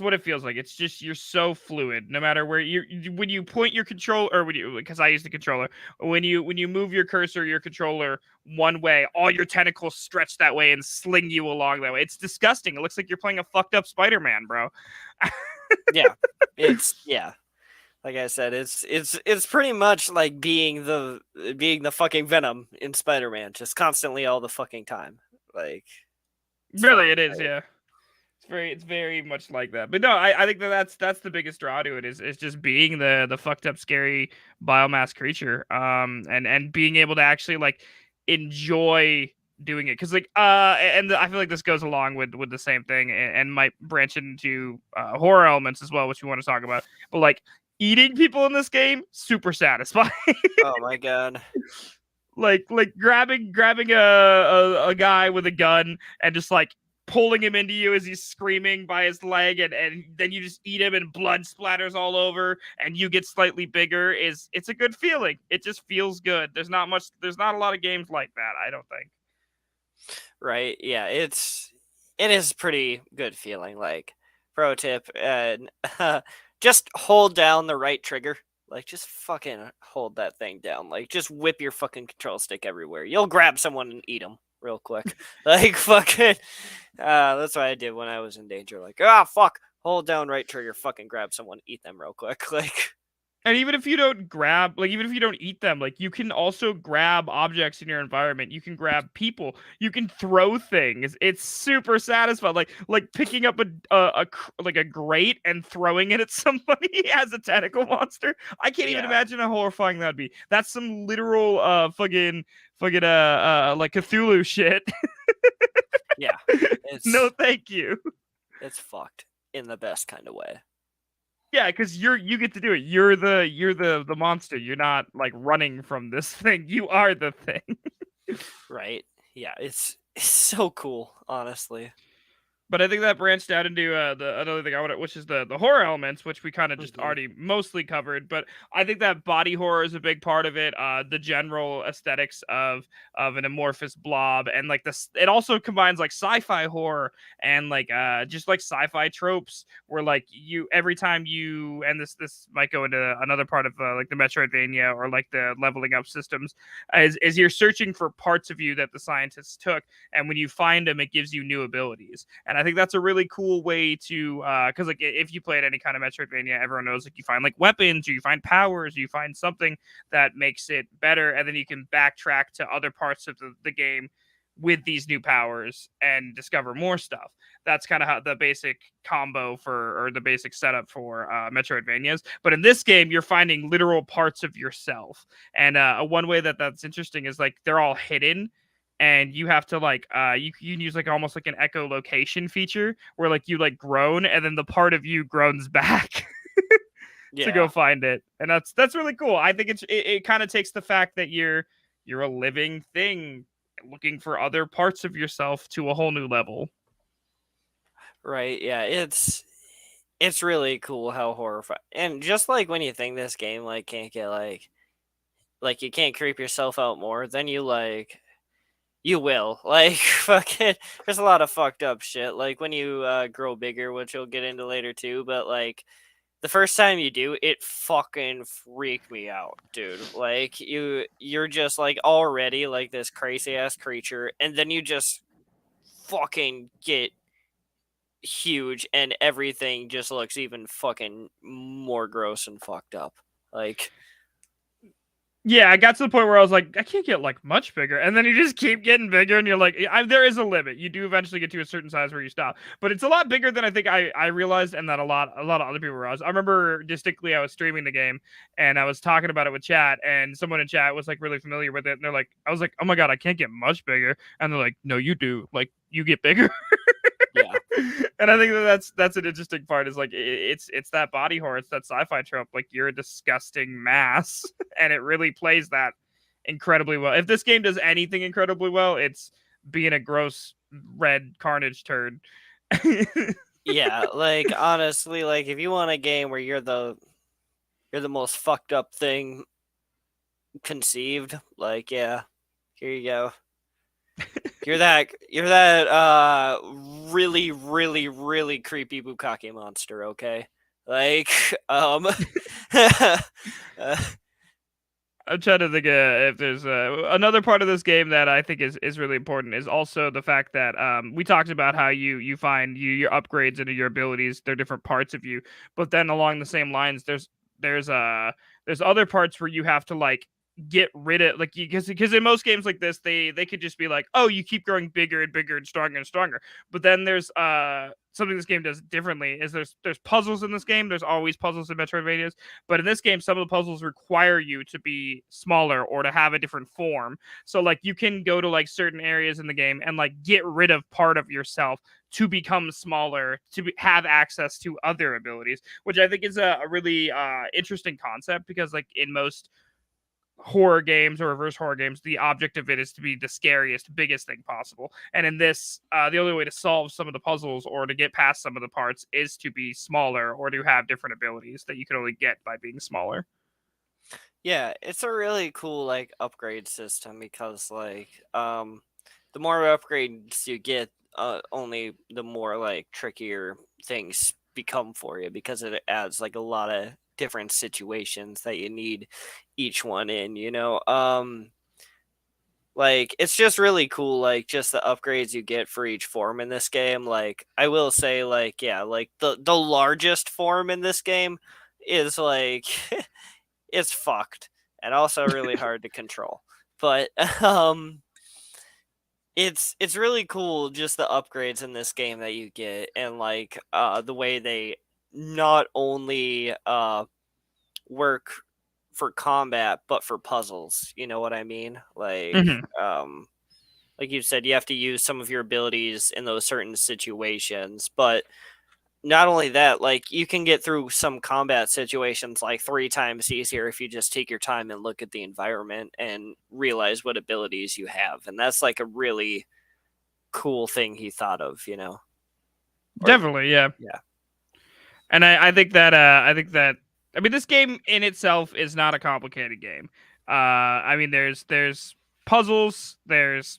S1: what it feels like. It's just you're so fluid, no matter where when you point your control or when you because I use the controller when you move your cursor, your controller one way, all your tentacles stretch that way and sling you along that way. It's disgusting. It looks like you're playing a fucked up Spider-Man, bro.
S2: Yeah. Yeah. Like I said, it's pretty much like being the fucking Venom in Spider-Man, just constantly all the fucking time. Like it's
S1: Really,
S2: fucking
S1: it is,
S2: great.
S1: yeah. It's very much like that. But no, I think that's the biggest draw to it is just being the fucked up scary biomass creature. And being able to actually like enjoy doing it because like and I feel like this goes along with the same thing and might branch into horror elements as well, which we want to talk about. But like eating people in this game, super satisfying.
S2: Oh my god.
S1: like grabbing a guy with a gun and just like pulling him into you as he's screaming by his leg and then you just eat him and blood splatters all over and you get slightly bigger it's a good feeling. It just feels good. There's not a lot of games like that, I don't think.
S2: Right? Yeah, it is pretty good feeling. Like pro tip, and just hold down the right trigger. Like just fucking hold that thing down. Like just whip your fucking control stick everywhere. You'll grab someone and eat them real quick. Like fucking. That's what I did when I was in danger. Like fuck, hold down right trigger, fucking grab someone, eat them real quick. Like
S1: And even if you don't even if you don't eat them, like you can also grab objects in your environment. You can grab people. You can throw things. It's super satisfying. Like picking up like a grate and throwing it at somebody as a tentacle monster. I can't even
S2: yeah,
S1: imagine how horrifying that'd be. That's some literal fucking like Cthulhu shit.
S2: yeah.
S1: No, thank you.
S2: It's fucked in the best kind of way.
S1: Yeah, because you get to do it. You're the monster. You're not like running from this thing. You are the thing.
S2: Right? Yeah, it's so cool, honestly.
S1: But I think that branched out into the another thing I want, which is the horror elements, which we kind of just
S2: Hmm.
S1: already mostly covered. But I think that body horror is a big part of it. The general aesthetics of an amorphous blob, and like this, it also combines like sci-fi horror and like just like sci-fi tropes, where like you every time you, and this might go into another part of like the Metroidvania or like the leveling up systems, is you're searching for parts of you that the scientists took, and when you find them, it gives you new abilities. And I think that's a really cool way to, because like if you played any kind of Metroidvania, everyone knows like you find like weapons, or you find powers, or you find something that makes it better, and then you can backtrack to other parts of the game with these new powers and discover more stuff. That's kind of how the basic combo for, or the basic setup for Metroidvanias. But in this game, you're finding literal parts of yourself. And one way that that's interesting is like they're all hidden, and you have to like you can use like almost like an echolocation feature where like you like groan, and then the part of you groans back to go
S2: Yeah.
S1: find it. And that's really cool. I think it kind of takes the fact that you're a living thing looking for other parts of yourself to a whole new level.
S2: Right. Yeah. It's really cool how horrifying, and just like when you think this game like can't get like you can't creep yourself out more, then you will like fucking. There's a lot of fucked up shit like when you grow bigger, which you'll get into later too. But like the first time you do, it fucking freaked me out, dude. Like you're just like already like this crazy ass creature, and then you just fucking get huge, and everything just looks even fucking more gross and fucked up. Like,
S1: Yeah, I got to the point where I was like, I can't get like much bigger, and then you just keep getting bigger, and you're like, there is a limit. You do eventually get to a certain size where you stop, but it's a lot bigger than I think I realized, and that a lot of other people realized. I remember distinctly I was streaming the game, and I was talking about it with chat, and someone in chat was like really familiar with it, and they're like, I was like, oh my god, I can't get much bigger, and they're like, no, you do, like you get bigger.
S2: yeah,
S1: And I think that's an interesting part, is like it's that body horror, it's that sci-fi trope, like you're a disgusting mass, and it really plays that incredibly well. If this game does anything incredibly well, it's being a gross red carnage turd.
S2: yeah. Like honestly, like if you want a game where you're the most fucked up thing conceived, like yeah, here you go. You're that really really really creepy bukkake monster, okay? Like uh,
S1: I'm trying to think if there's another part of this game that I think is really important, is also the fact that we talked about how you find your upgrades into your abilities, they're different parts of you, but then along the same lines, there's there's other parts where you have to like get rid of, like, because in most games like this, they could just be like, oh, you keep growing bigger and bigger and stronger, but then there's something this game does differently, is there's puzzles in this game. There's always puzzles in Metroidvanias, but in this game, some of the puzzles require you to be smaller or to have a different form. So like you can go to like certain areas in the game and like get rid of part of yourself to become smaller, to have access to other abilities, which I think is a really interesting concept, because like in most horror games or reverse horror games, the object of it is to be the scariest, biggest thing possible. And in this, the only way to solve some of the puzzles or to get past some of the parts is to be smaller, or to have different abilities that you can only get by being smaller.
S2: yeah, it's a really cool like upgrade system because the more upgrades you get, only the more like trickier things become for you because it adds like a lot of different situations that you need each one in, you know. Like it's just really cool like just the upgrades you get for each form in this game. Like I will say like yeah, like the largest form in this game is like it's fucked and also really hard to control. But it's really cool just the upgrades in this game that you get, and like the way they not only work for combat but for puzzles, you know what I mean?
S1: Mhm.
S2: Like you said, you have to use some of your abilities in those certain situations, but not only that, like you can get through some combat situations like 3 times easier if you just take your time and look at the environment and realize what abilities you have. And that's like a really cool thing he thought of, you know.
S1: Definitely, yeah.
S2: Yeah.
S1: And I think that I mean this game in itself is not a complicated game. I mean there's puzzles, there's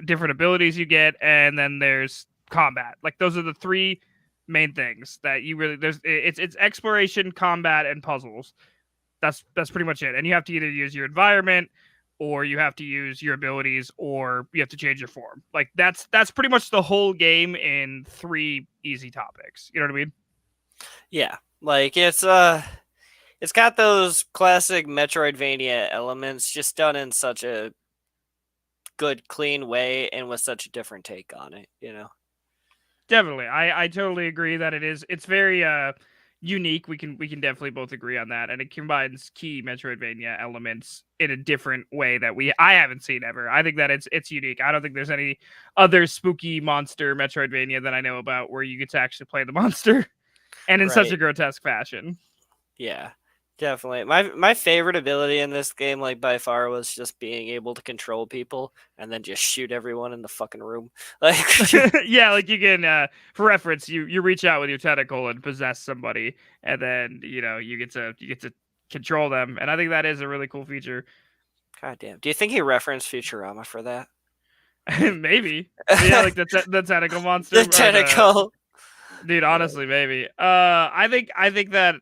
S1: different abilities you get, and then there's combat. Like those are the three main things that you really it's exploration, combat, and puzzles. That's pretty much it. And you have to either use your environment or you have to use your abilities or you have to change your form. Like that's pretty much the whole game in three easy topics. You know what I mean?
S2: Yeah. Like it's got those classic Metroidvania elements just done in such a good, clean way and with such a different take on it, you know.
S1: Definitely. I totally agree that it's very unique. We can definitely both agree on that. And it combines key Metroidvania elements in a different way that I haven't seen ever. I think that it's unique. I don't think there's any other spooky monster Metroidvania that I know about where you get to actually play the monster and in such a grotesque fashion.
S2: Yeah. Definitely. My favorite ability in this game, like by far, was just being able to control people and then just shoot everyone in the fucking room. Like
S1: yeah, like you can for reference, you reach out with your tentacle and possess somebody, and then you get to control them. And I think that is a really cool feature.
S2: God damn. Do you think he referenced Futurama for that?
S1: Maybe. Yeah, like the tentacle monster.
S2: The tentacle.
S1: Dude, honestly, maybe. I think that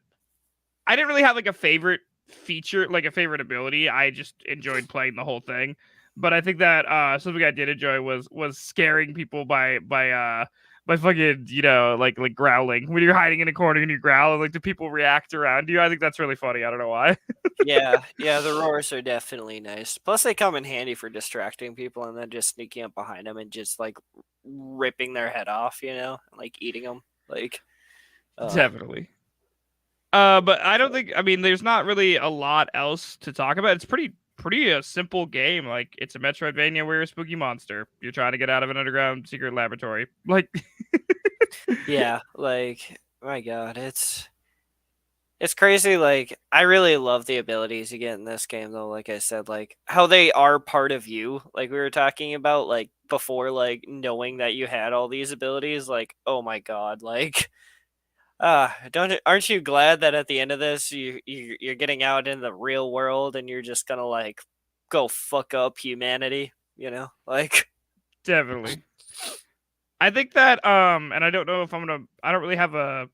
S1: I didn't really have like a favorite feature, like a favorite ability. I just enjoyed playing the whole thing. But I think that something I did enjoy was scaring people by fucking like growling when you're hiding in a corner and you growl and like the people react around you. I think that's really funny. I don't know why.
S2: yeah, the roars are definitely nice. Plus, they come in handy for distracting people and then just sneaking up behind them and just like ripping their head off, like eating them. Like
S1: definitely. But I don't think. I mean, there's not really a lot else to talk about. It's pretty a simple game. Like it's a Metroidvania where you're a spooky monster. You're trying to get out of an underground secret laboratory. Like,
S2: yeah, like my God, it's crazy. Like I really love the abilities you get in this game, though. Like I said, like how they are part of you. Like we were talking about, like before, like knowing that you had all these abilities. Like, oh my God, like. Aren't you glad that at the end of this you're getting out in the real world and you're just gonna like go fuck up humanity, like
S1: definitely. I think that and I don't know if I don't really have I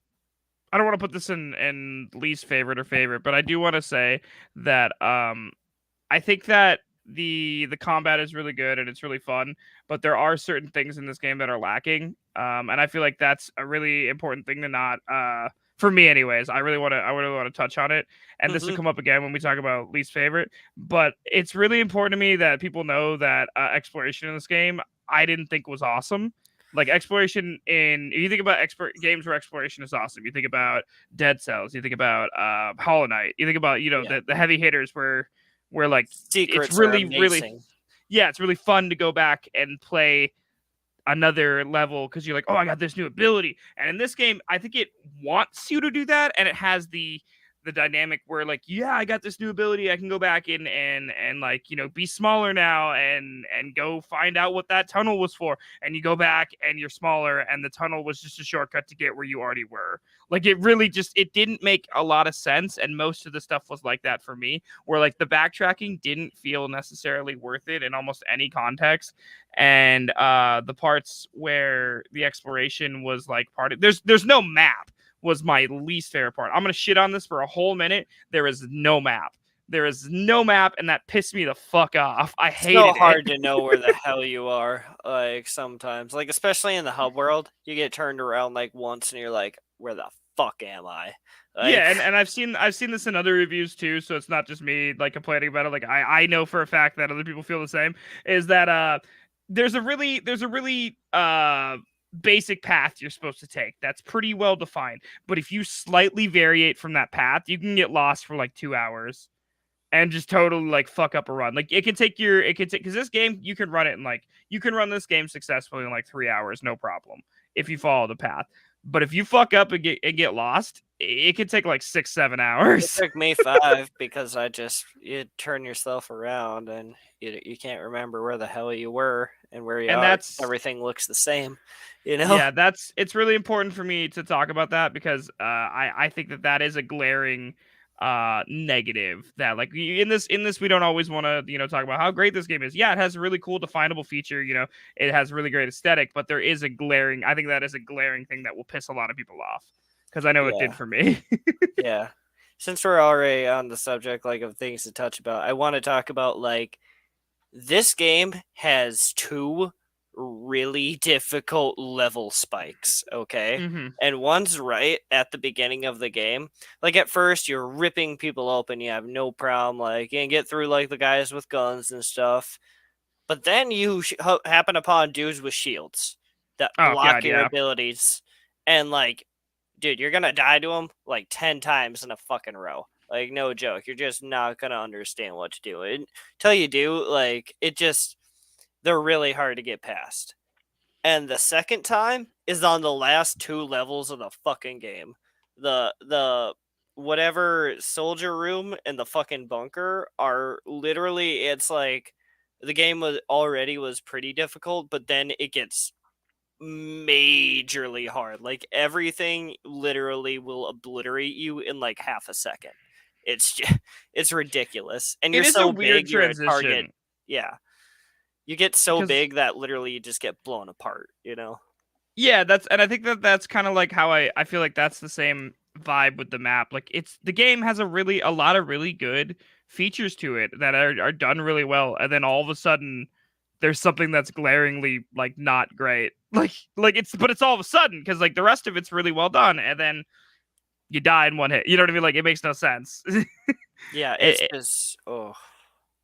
S1: don't want to put this in least favorite or favorite, but I do want to say that I think that the combat is really good and it's really fun, but there are certain things in this game that are lacking, and I feel like that's a really important thing to not for me anyways. I really want to touch on it, and this will come up again when we talk about least favorite, but it's really important to me that people know that exploration in this game I didn't think was awesome. Like exploration if you think about games where exploration is awesome, you think about Dead Cells, you think about Hollow Knight, you think about the heavy hitters where like
S2: secrets
S1: it's really it's really fun to go back and play another level because you're like, oh, I got this new ability. And in this game, I think it wants you to do that, and it has the dynamic where like, yeah, I got this new ability, I can go back in and like be smaller now and go find out what that tunnel was for, and you go back and you're smaller and the tunnel was just a shortcut to get where you already were. Like it really it didn't make a lot of sense, and most of the stuff was like that for me, where like the backtracking didn't feel necessarily worth it in almost any context. And the parts where the exploration was like part of there's no map was my least favorite part. I'm going to shit on this for a whole minute. There is no map. There is no map, and that pissed me the fuck off. I hated it.
S2: It's so hard to know where the hell you are, like, sometimes. Like, especially in the hub world, you get turned around, like, once, and you're like, where the fuck am I? Like,
S1: yeah, and I've seen this in other reviews, too, so it's not just me, like, complaining about it. Like, I know for a fact that other people feel the same, is that there's a really basic path you're supposed to take that's pretty well defined, but if you slightly variate from that path, you can get lost for like 2 hours and just totally like fuck up a run. Like it can take because this game you can run this game successfully in like 3 hours, no problem, if you follow the path. But if you fuck up and get lost, it could take like 6-7
S2: It
S1: hours.
S2: took me 5 because you turn yourself around and you can't remember where the hell you were and where you
S1: And
S2: are.
S1: that's
S2: Everything looks the same, you know?
S1: yeah, it's really important for me to talk about that because I think that is a glaring negative that like in this we don't always want to talk about how great this game is. Yeah, it has a really cool definable feature, it has really great aesthetic, but there is a glaring I think that is a glaring thing that will piss a lot of people off because I know it did
S2: Yeah.
S1: for me.
S2: Yeah. Since we're already on the subject like of things to touch about, I want to talk about like this game has 2 really difficult level spikes, okay?
S1: Mhm.
S2: And one's right at the beginning of the game. Like at first you're ripping people open, you have no problem like you can get through like the guys with guns and stuff. But then you happen upon dudes with shields that
S1: Oh
S2: block
S1: god,
S2: your
S1: yeah.
S2: abilities and like dude, you're gonna die to them like 10 times in a fucking row. Like, no joke. You're just not gonna understand what to do. Until you do, like, they're really hard to get past. And the second time is on the last 2 levels of the fucking game. The whatever soldier room and the fucking bunker are literally, it's like, the game was pretty difficult, but then it gets majorly hard. Like everything literally will obliterate you in like half a second. It's just, it's ridiculous. And
S1: It
S2: you're
S1: is a
S2: so
S1: weird
S2: big, you're a target.
S1: transition
S2: Yeah. You get so
S1: because
S2: big that literally you just get blown apart, you know?
S1: yeah, I think that that's kind of like how I feel like that's the same vibe with the map. Like the game has a lot of really good features to it that are done really well, and then all of a sudden there's something that's glaringly like not great. Like it's all of a sudden because like the rest of it's really well done, and then you die in one hit. You know what I mean? Like it makes no sense.
S2: Yeah, it's
S1: It,
S2: just oh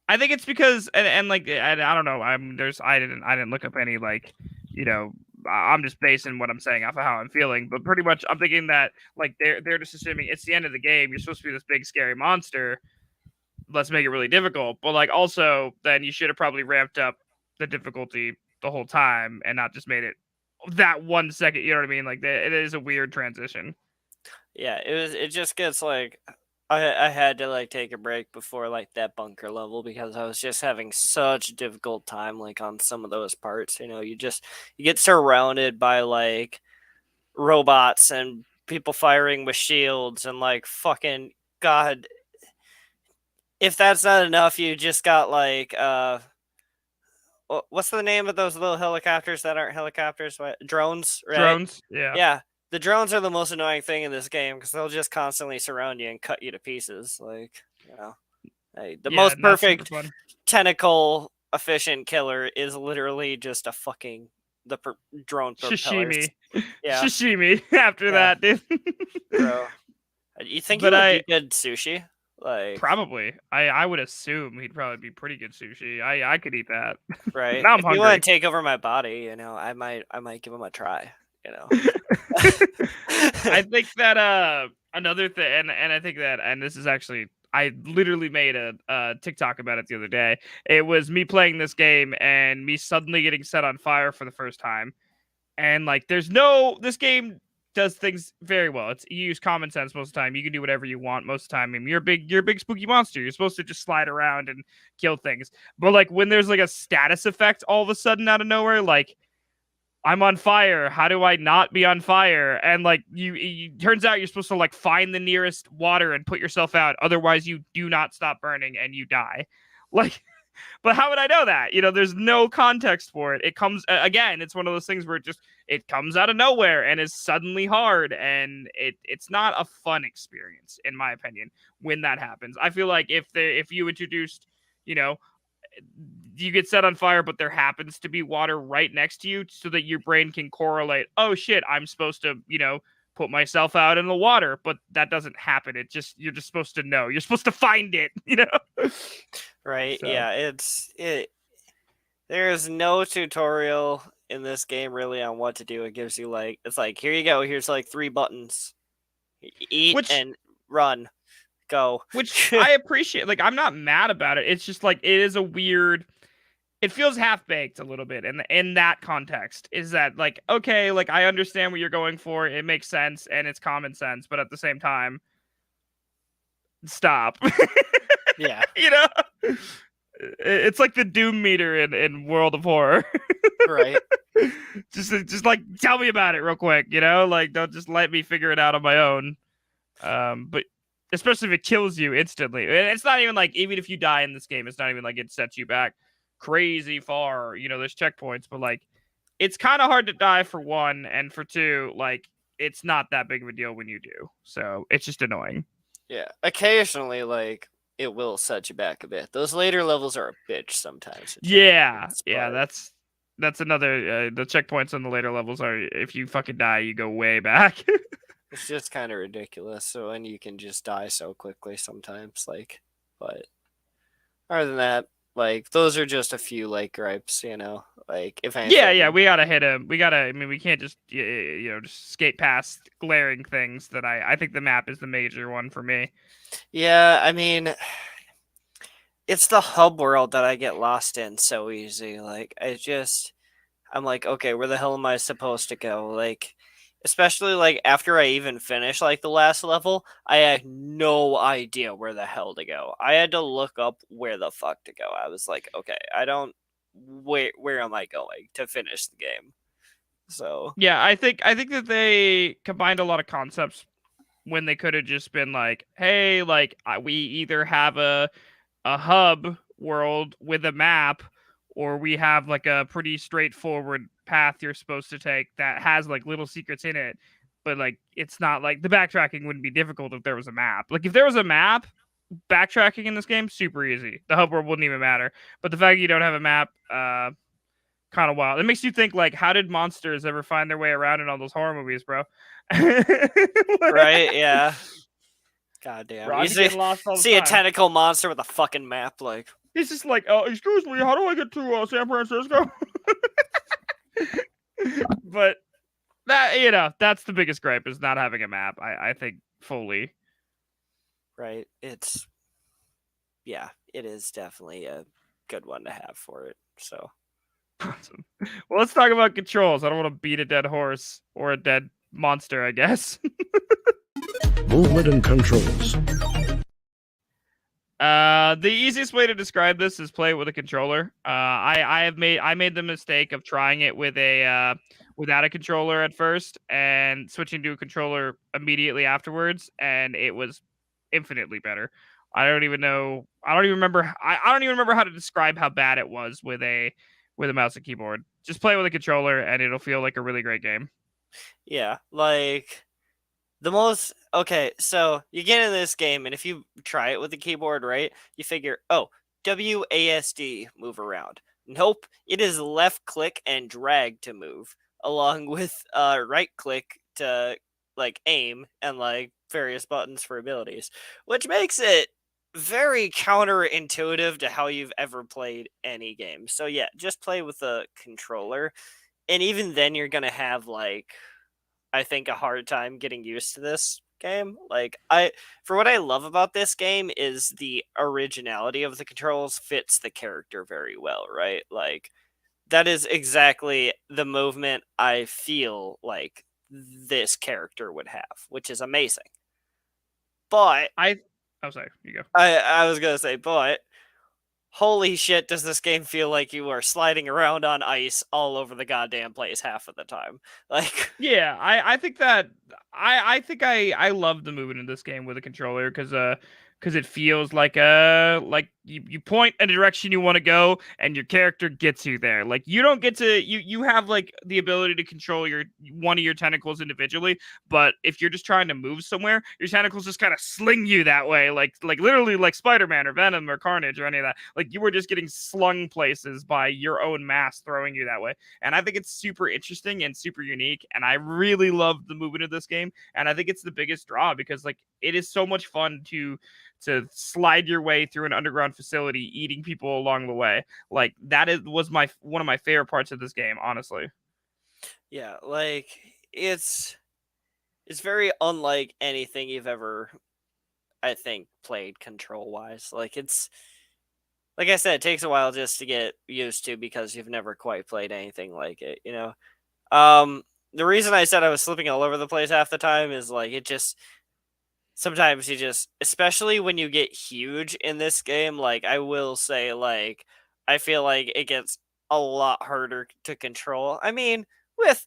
S1: I think it's because and like I don't know. I didn't look up any like I'm just basing what I'm saying off of how I'm feeling. But pretty much I'm thinking that like they're just assuming it's the end of the game. You're supposed to be this big scary monster. Let's make it really difficult. But like also then you should have probably ramped up the difficulty the whole time and not just made it that 1 second. You know what I mean? Like it is a weird transition.
S2: yeah, it just gets like I had to like take a break before like that bunker level because I was just having such a difficult time like on some of those parts. You get surrounded by like robots and people firing with shields and like fucking god, if that's not enough, you just got like what's the name of those little helicopters that aren't helicopters? What, drones, right?
S1: Drones, yeah.
S2: Yeah, the drones are the most annoying thing in this game because they'll just constantly surround you and cut you to pieces. Like, hey, the
S1: Yeah,
S2: most
S1: not super
S2: perfect
S1: fun.
S2: tentacle efficient killer is literally just a fucking drone propellers.
S1: Sashimi.
S2: Yeah,
S1: Sashimi after
S2: yeah,
S1: that, dude.
S2: bro. You think he
S1: But
S2: would be good sushi? Like,
S1: probably. I would assume he'd probably be pretty good sushi. I could eat that.
S2: right?
S1: Now I'm
S2: If you want
S1: hungry.
S2: to take over my body, I might give him a try.
S1: I think that another thing and I think that and this is actually I literally made a TikTok about it the other day. It was me playing this game and me suddenly getting set on fire for the first time. And like this game does things very well. You use common sense most of the time. You can do whatever you want most of the time. I mean, you're a big spooky monster. You're supposed to just slide around and kill things. But like when there's like a status effect all of a sudden out of nowhere, like I'm on fire. How do I not be on fire? And like you turns out you're supposed to like find the nearest water and put yourself out. Otherwise, you do not stop burning and you die. Like, but how would I know that? There's no context for it. It comes again. It's one of those things where it comes out of nowhere and is suddenly hard, and it's not a fun experience in my opinion when that happens. I feel like if you introduced, you get set on fire, but there happens to be water right next to you so that your brain can correlate, oh shit, I'm supposed to, put myself out in the water, but that doesn't happen. You're just supposed to know. You're supposed to find it,
S2: Right?
S1: So.
S2: Yeah, there is no tutorial in this game really on what to do. It gives you like it's like here you go. Here's like 3 buttons. Eat and run. Go.
S1: Which I appreciate. Like I'm not mad about it. It's just like it is a weird it feels half baked a little bit in that context. Is that like, okay, like I understand what you're going for, it makes sense and it's common sense, but at the same time, stop.
S2: Yeah.
S1: You know, it's like the doom meter in World of Horror.
S2: Right.
S1: Just like tell me about it real quick, you know, like don't just let me figure it out on my own. But especially if it kills you instantly, and it's not even like, even if you die in this game, it's not even like it sets you back crazy far, you know, there's checkpoints, but like it's kind of hard to die for one, and for two, like it's not that big of a deal when you do, so it's just annoying.
S2: Yeah. Occasionally, like, it will set you back a bit. Those later levels are a bitch sometimes.
S1: Yeah,
S2: But
S1: that's another the checkpoints on the later levels are, if you fucking die, you go way back.
S2: it's just kind of ridiculous. So, and you can just die so quickly sometimes. Like, but other than that, like, those are just a few, like, gripes, you know? Like, if anything.
S1: Yeah, we gotta hit him. I mean, we can't just you know, just skate past glaring things. That I think the map is the major one for me.
S2: Yeah, I mean, it's the hub world that I get lost in so easy. Like, I'm like, okay, where the hell am I supposed to go? Like, especially like after I even finish like the last level, I had no idea where the hell to go. I had to look up where the fuck to go. I was like, okay, I don't where am I going to finish the game? So,
S1: Yeah, I think that they combined a lot of concepts when they could have just been like, hey, like we either have a hub world with a map, or we have like a pretty straightforward path you're supposed to take that has like little secrets in it, but like it's not like the backtracking wouldn't be difficult if there was a map. Like if there was a map, backtracking in this game super easy. The hub world wouldn't even matter. But the fact you don't have a map, kind of wild. It makes you think like, how did monsters ever find their way around in all those horror movies, bro?
S2: right? Yeah. God damn.
S1: Bro,
S2: You
S1: I'd be getting lost all the
S2: see a
S1: time.
S2: tentacle monster with a fucking map, like,
S1: He's just like, oh, excuse me, how do I get to San Francisco? But that, you know, that's the biggest gripe, is not having a map. I think fully.
S2: right? Yeah, it is definitely a good one to have for it. So,
S1: Awesome. Well, let's talk about controls. I don't want to beat a dead horse or a dead monster, I guess.
S3: Movement and controls.
S1: The easiest way to describe this is play it with a controller. I made the mistake of trying it with a without a controller at first and switching to a controller immediately afterwards, and it was infinitely better. I don't even know. I don't even remember. I don't even remember how to describe how bad it was with a mouse and keyboard. Just play with a controller, and it'll feel like a really great game.
S2: yeah, like the most okay, so you get in this game and if you try it with the keyboard, right? You figure, "Oh, WASD move around." Nope, it is left click and drag to move along with right click to like aim and like various buttons for abilities, which makes it very counterintuitive to how you've ever played any game. So yeah, just play with a controller and even then you're going to have like I think a hard time getting used to this game. Like for what I love about this game is the originality of the controls fits the character very well, right? Like that is exactly the movement I feel like this character would have, which is amazing. But
S1: Oh, sorry. You go.
S2: I was going to say but holy shit, does this game feel like you are sliding around on ice all over the goddamn place half of the time. Like
S1: Yeah, I think that I think I love the movement in this game with a controller, because it feels like you point a direction you want to go and your character gets you there. Like you don't get to you have like the ability to control your one of your tentacles individually, but if you're just trying to move somewhere, your tentacles just kind of sling you that way, like literally like Spider-Man or Venom or Carnage or any of that. Like you were just getting slung places by your own mass throwing you that way. And I think it's super interesting and super unique, and I really love the movement of this game, and I think it's the biggest draw because like it is so much fun to slide your way through an underground facility eating people along the way. Like was my one of my favorite parts of this game, honestly.
S2: yeah, like it's very unlike anything you've ever I think played control wise. Like it's like I said, it takes a while just to get used to because you've never quite played anything like it, you know. The reason I said I was slipping all over the place half the time is like it just sometimes you just, especially when you get huge in this game, like I will say, like I feel like it gets a lot harder to control. I mean, with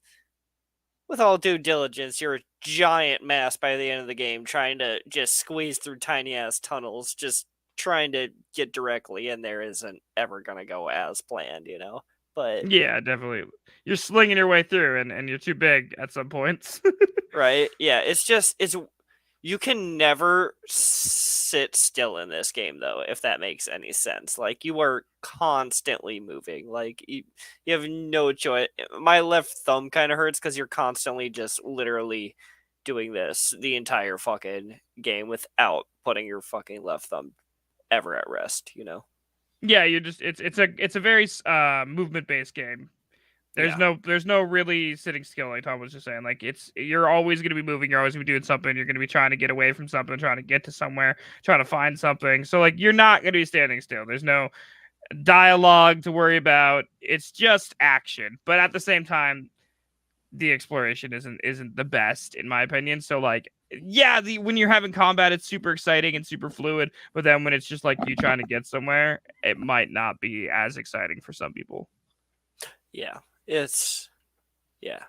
S2: all due diligence, you're a giant mass by the end of the game, trying to just squeeze through tiny ass tunnels, just trying to get directly in there isn't ever gonna go as planned, you know. But
S1: Yeah, definitely. You're slinging your way through, and you're too big at some points.
S2: right, yeah, it's just it's you can never sit still in this game though, if that makes any sense. Like you are constantly moving. Like you have no choice. My left thumb kind of hurts because you're constantly just literally doing this the entire fucking game without putting your fucking left thumb ever at rest, you know?
S1: Yeah, you just it's a very movement based game.
S2: Yeah.
S1: There's no really sitting still, like Tom was just saying. Like you're always gonna be moving, you're always gonna be doing something, you're gonna be trying to get away from something, trying to get to somewhere, trying to find something. So like you're not gonna be standing still. There's no dialogue to worry about. It's just action. But at the same time, the exploration isn't the best in my opinion. So like yeah, when you're having combat, it's super exciting and super fluid. But then when it's just like you trying to get somewhere, it might not be as exciting for some people.
S2: Yeah. It's yeah.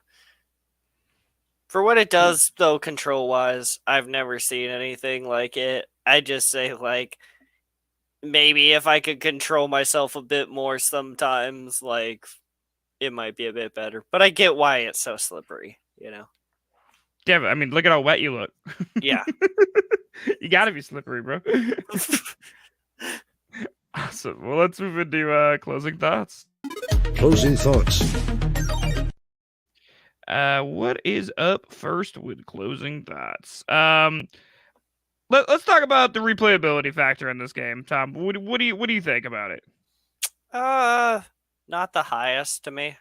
S2: For what it does though, control wise, I've never seen anything like it. I just say like maybe if I could control myself a bit more sometimes, like it might be a bit better. But I get why it's so slippery, you know?
S1: Yeah, I mean, look at how wet you look.
S2: Yeah.
S1: You gotta be slippery, bro. Awesome. Well, let's move into closing thoughts.
S3: Closing thoughts.
S1: What is up first with closing thoughts? Let's talk about the replayability factor in this game, Tom. What do you think about it?
S2: Not the highest to me,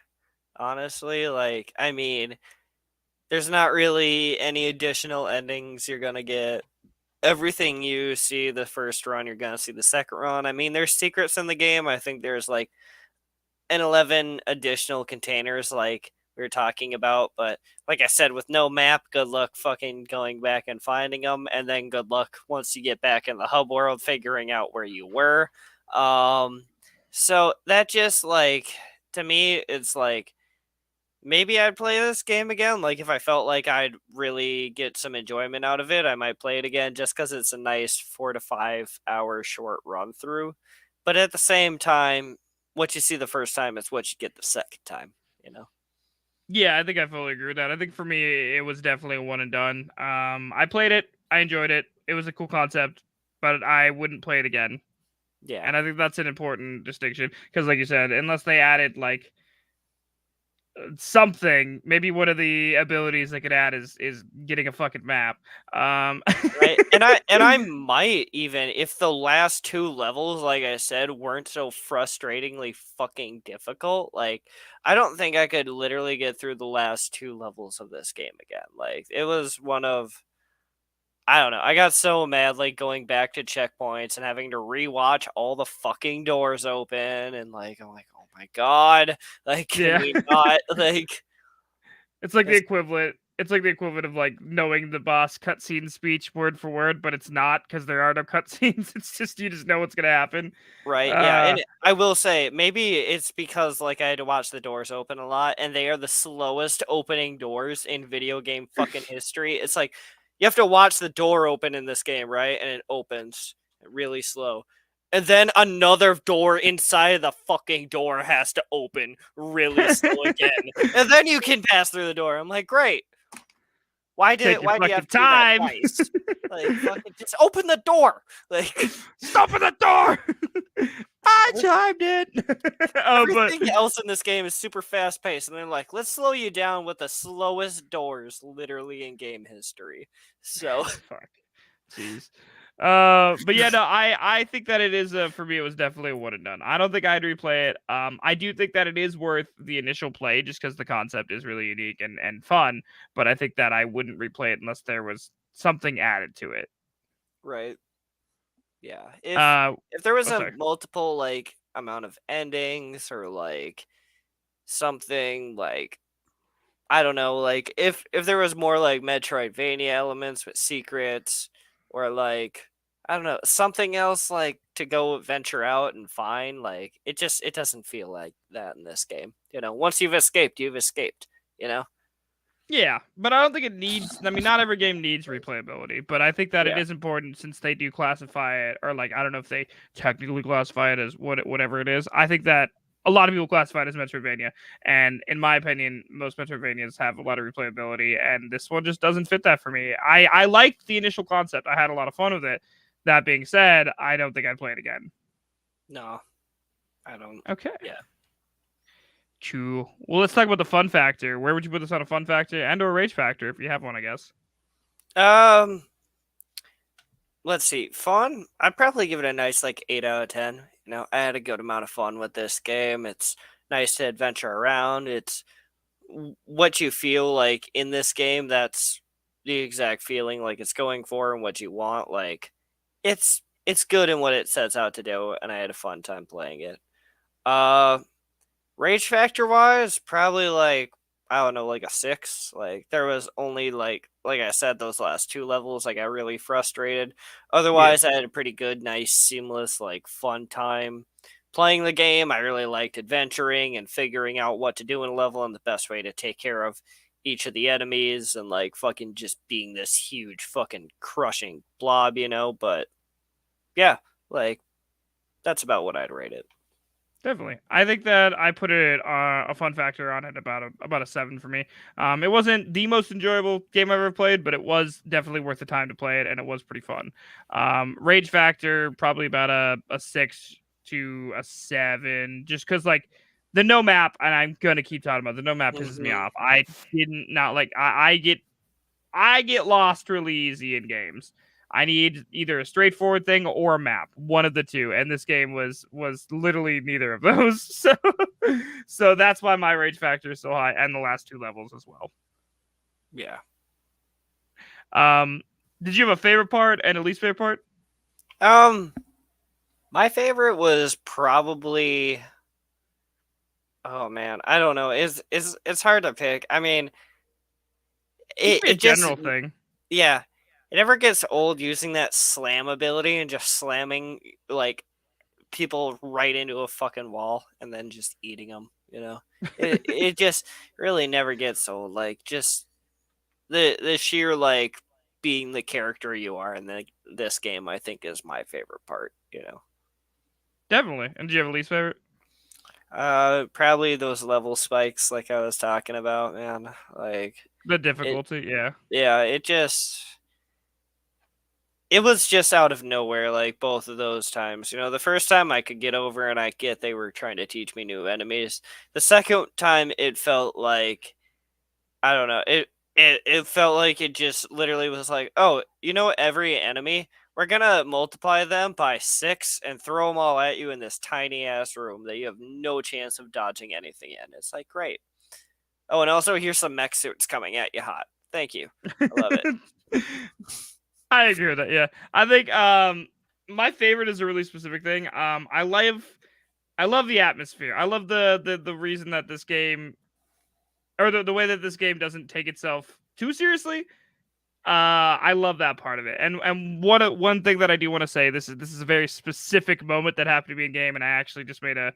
S2: honestly. Like, I mean, there's not really any additional endings you're gonna get. Everything you see the first run, you're gonna see the second run. I mean, there's secrets in the game. I think there's like an 11 additional containers, like we were talking about. But like I said, with no map, good luck fucking going back and finding them, and then good luck once you get back in the hub world figuring out where you were. So that just like to me, it's like maybe I'd play this game again. Like if I felt like I'd really get some enjoyment out of it, I might play it again just because it's a nice 4 to 5 hour short run through. But at the same time, what you see the first time is what you get the second time, you know?
S1: Yeah, I think I fully agree with that. I think for me, it was definitely a one and done. I played it, I enjoyed it. It was a cool concept, but I wouldn't play it again.
S2: Yeah.
S1: And I think that's an important distinction because, like you said, unless they added like something, maybe one of the abilities they could add is getting a fucking map.
S2: Right. And I might even, if the last two levels, like I said, weren't so frustratingly fucking difficult, like I don't think I could literally get through the last two levels of this game again. Like it was one of, I don't know. I got so mad, like going back to checkpoints and having to rewatch all the fucking doors open, and like I'm like, oh my god, like can
S1: Yeah.
S2: we not like?
S1: It's like the
S2: It's-
S1: equivalent. It's like the equivalent of like knowing the boss cutscene speech word for word, but it's not because there are no cutscenes. It's just you just know what's gonna happen.
S2: Right, yeah,
S1: Uh,
S2: and I will say maybe it's because like I had to watch the doors open a lot, and they are the slowest opening doors in video game fucking history. It's like you have to watch the door open in this game, right? And it opens really slow. And then another door inside of the fucking door has to open really slow again. And then you can pass through the door. I'm like, great.
S1: Take your
S2: Why do you
S1: fucking
S2: have to do that
S1: time.
S2: twice? Like fucking just open the door. Like
S1: Stop at the door. I chimed in. Oh, but
S2: everything else in this game is super fast paced, and they're like, let's slow you down with the slowest doors literally in game history. So
S1: fuck, jeez. But yeah, no, I think that it is for me. It was definitely a one and done. I don't think I'd replay it. I do think that it is worth the initial play just because the concept is really unique and fun. But I think that I wouldn't replay it unless there was something added to it.
S2: right. Yeah. If there was a
S1: sorry.
S2: multiple like amount of endings or like something like I don't know, like if there was more like Metroidvania elements with secrets or like I don't know, something else like to go venture out and find, like it doesn't feel like that in this game. Once you've escaped, you've escaped, you know?
S1: Yeah, but I don't think it needs. I mean, not every game needs replayability, but I think that it
S2: Yeah.
S1: is important since they do classify it, or like I don't know if they technically classify it as whatever it is. I think that a lot of people classify it as Metroidvania, and in my opinion, most Metroidvanias have a lot of replayability, and this one just doesn't fit that for me. I liked the initial concept. I had a lot of fun with it. That being said, I don't think I'd play it again.
S2: No, I don't.
S1: Okay.
S2: Yeah.
S1: Cool. Well, let's talk about the fun factor. Where would you put this on a fun factor and/or rage factor if you have one? I guess.
S2: Um, let's see. Fun. I'd probably give it a nice like 8 out of 10. I had a good amount of fun with this game. It's nice to adventure around. It's what you feel like in this game. That's the exact feeling like it's going for and what you want. Like it's good in what it sets out to do, and I had a fun time playing it. Uh, Rage factor wise, probably like I don't know, like a 6. Like there was only like I said, those last 2 levels I got really frustrated.
S1: Yeah.
S2: Otherwise, I had a pretty good, nice, seamless, like fun time playing the game. I really liked adventuring and figuring out what to do in a level and the best way to take care of each of the enemies and like fucking just being this huge fucking crushing blob. But yeah, like that's about what I'd rate it.
S1: Definitely. I think that I put it a fun factor on it about a 7 for me. It wasn't the most enjoyable game I've ever played, but it was definitely worth the time to play it, and it was pretty fun. Rage factor probably about a 6 to a 7, just because like the no map, and I'm gonna keep talking about the no map pisses me
S2: Mm-hmm.
S1: off. I didn't not like I get lost really easy in games. I need either a straightforward thing or a map, one of the two, and this game was literally neither of those. So that's why my rage factor is so high, and the last 2 levels as well.
S2: Yeah.
S1: Um, did you have a favorite part and a least favorite part?
S2: My favorite was probably oh man, I don't know. It's hard to pick. I mean,
S1: It could be a
S2: it just
S1: general thing.
S2: yeah, it never gets old using that slam ability and just slamming like people right into a fucking wall and then just eating them. It just really never gets old. Like just the sheer like being the character you are in this game, I think is my favorite part.
S1: Definitely. And do you have a least favorite?
S2: Probably those level spikes, like I was talking about, man. Like
S1: The
S2: it,
S1: difficulty, yeah.
S2: yeah, it was just out of nowhere, like both of those times. The first time I could get over and I get they were trying to teach me new enemies. The second time it felt like I don't know. It felt like it just literally was like, oh, every enemy, we're gonna multiply them by 6 and throw them all at you in this tiny ass room that you have no chance of dodging anything in. It's like great. Oh, and also here's some mech suits coming at you hot. Thank you. I love it.
S1: I agree with that. Yeah, I think my favorite is a really specific thing. I love the atmosphere. I love the reason that this game, or the way that this game doesn't take itself too seriously. I love that part of it. And one thing that I do want to say, this is a very specific moment that happened to me in game, and I actually just made a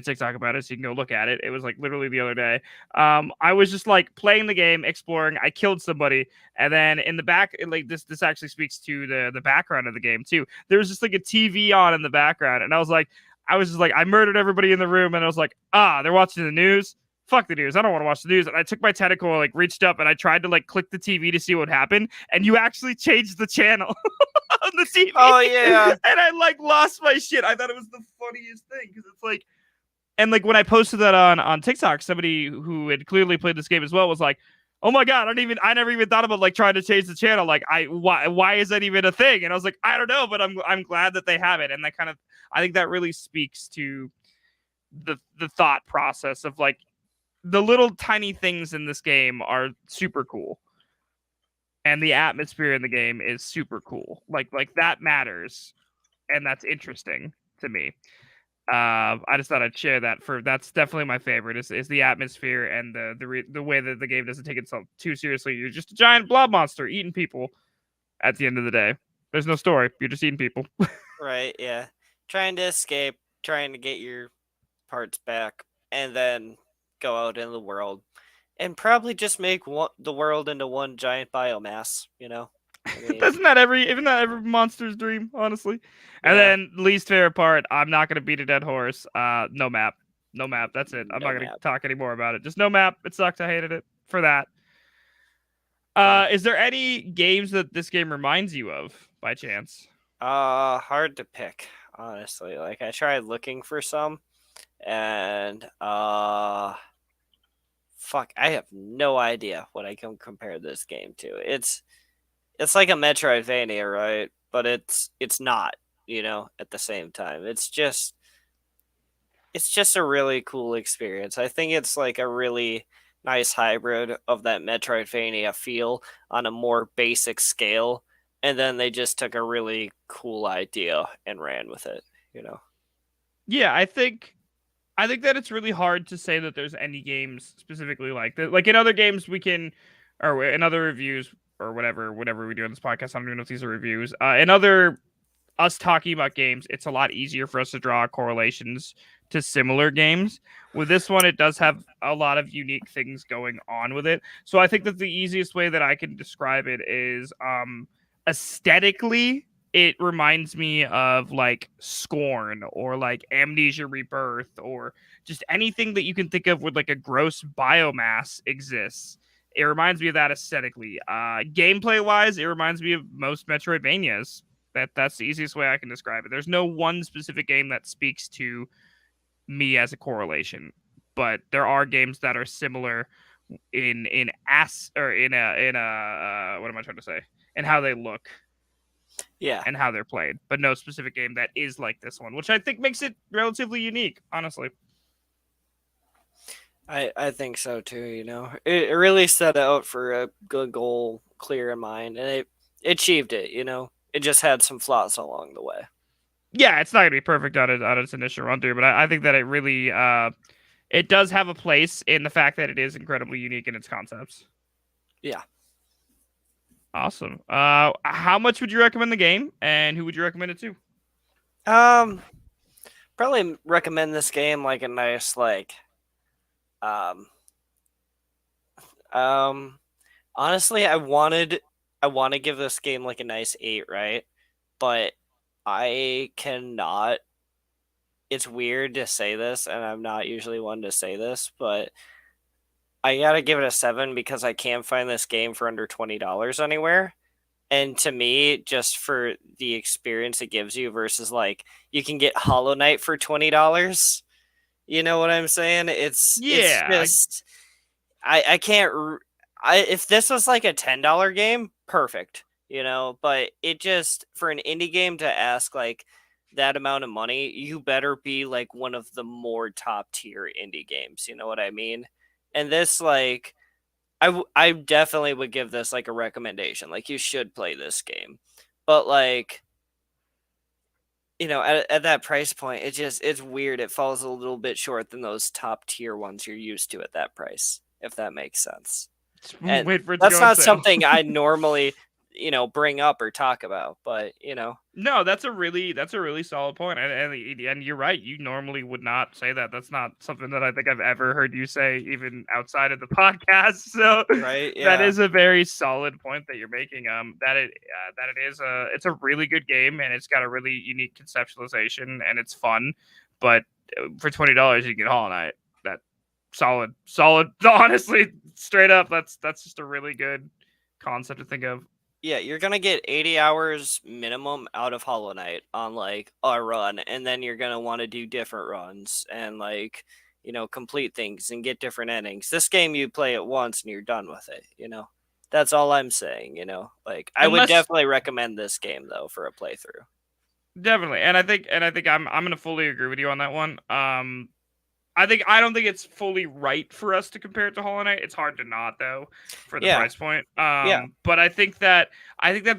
S1: TikTok about it, so you can go look at it. It was like literally the other day. I was just like playing the game, exploring. I killed somebody, and then in the back, like this actually speaks to the background of the game too. There was just like a TV on in the background, and I was just like, I murdered everybody in the room, and I was like, they're watching the news. Fuck the news. I don't want to watch the news. And I took my tentacle, like reached up, and I tried to like click the TV to see what happened. And you actually changed the channel on the TV.
S2: Oh yeah.
S1: And I like lost my shit. I thought it was the funniest thing because it's like, and like when I posted that on TikTok, somebody who had clearly played this game as well was like, "Oh my god, I never even thought about like trying to change the channel. Like, why is that even a thing?" And I was like, I don't know, but I'm glad that they have it. And that kind of, I think that really speaks to the thought process of like, the little tiny things in this game are super cool, and the atmosphere in the game is super cool. Like that matters and that's interesting to me. I just thought I'd share that. That's definitely my favorite is the atmosphere and the way that the game doesn't take itself too seriously. You're just a giant blob monster eating people at the end of the day. There's no story. You're just eating people.
S2: Right, yeah. Trying to escape, trying to get your parts back, and then go out in the world. And probably just make the world into one giant biomass, I mean,
S1: Isn't that every monster's dream, honestly? And
S2: yeah,
S1: then least favorite part, I'm not gonna beat a dead horse. No map. No map. That's it. I'm
S2: no
S1: not gonna
S2: map.
S1: talk anymore about it. Just no map. It sucked. I hated it for that.
S2: Yeah.
S1: Is there any games that this game reminds you of by chance?
S2: Hard to pick, honestly. Like I tried looking for some and fuck, I have no idea what I can compare this game to. It's like a Metroidvania, right? But it's not, at the same time. It's just a really cool experience. I think it's like a really nice hybrid of that Metroidvania feel on a more basic scale. And then they just took a really cool idea and ran with it.
S1: Yeah, I think that it's really hard to say that there's any games specifically like that. Like in other games, we can, or in other reviews or whatever we do on this podcast. I don't even know if these are reviews. In other us talking about games, it's a lot easier for us to draw correlations to similar games. With this one, it does have a lot of unique things going on with it. So I think that the easiest way that I can describe it is aesthetically, it reminds me of like Scorn or like Amnesia Rebirth or just anything that you can think of where like a gross biomass exists. It reminds me of that aesthetically. Gameplay wise, it reminds me of most Metroidvanias. That's the easiest way I can describe it. There's no one specific game that speaks to me as a correlation, but there are games that are similar in ass or in a what am I trying to say? In how they look
S2: Yeah,
S1: and how they're played, but no specific game that is like this one, which I think makes it relatively unique, honestly.
S2: I think so too. It really set out for a good goal, clear in mind, and it achieved it. It just had some flaws along the way.
S1: Yeah, it's not gonna be perfect on its initial run through, but I think that it really it does have a place in the fact that it is incredibly unique in its concepts.
S2: Yeah.
S1: Awesome. How much would you recommend the game, and who would you recommend it to?
S2: Um, Probably recommend this game like a nice um um honestly I want to give this game like a nice 8, right? But I cannot. It's weird to say this, and I'm not usually one to say this, but I gotta give it a 7 because I can't find this game for under $20 anywhere. And to me, just for the experience it gives you versus like you can get Hollow Knight for $20. You know what I'm saying? It's
S1: Yeah,
S2: just I can't. If this was like a $10 game, perfect. But it just for an indie game to ask like that amount of money, you better be like one of the more top tier indie games. You know what I mean? And this like I definitely would give this like a recommendation. Like you should play this game, but like at that price point, it's weird. It falls a little bit short than those top tier ones you're used to at that price, if that makes sense. And
S1: wait for it to
S2: that's
S1: go on
S2: not
S1: sale.
S2: something I normally, bring up or talk about, but
S1: No, that's a really solid point, and you're right. You normally would not say that. That's not something that I think I've ever heard you say, even outside of the podcast. So
S2: right,
S1: that
S2: yeah,
S1: is a very solid point that you're making. That it is it's a really good game, and it's got a really unique conceptualization, and it's fun. But for $20, you can get Hollow Knight. That solid. Honestly, straight up, that's just a really good concept to think of.
S2: yeah. You're gonna get 80 hours minimum out of Hollow Knight on like a run, and then you're gonna want to do different runs and like complete things and get different endings. This game you play it once and you're done with it. That's all I'm saying. Like I would
S1: Unless
S2: definitely recommend this game though for a playthrough.
S1: Definitely, and I think I'm gonna fully agree with you on that one. I don't think it's fully right for us to compare it to Hollow Knight. It's hard to not though for the
S2: Yeah.
S1: price point.
S2: Yeah.
S1: But I think that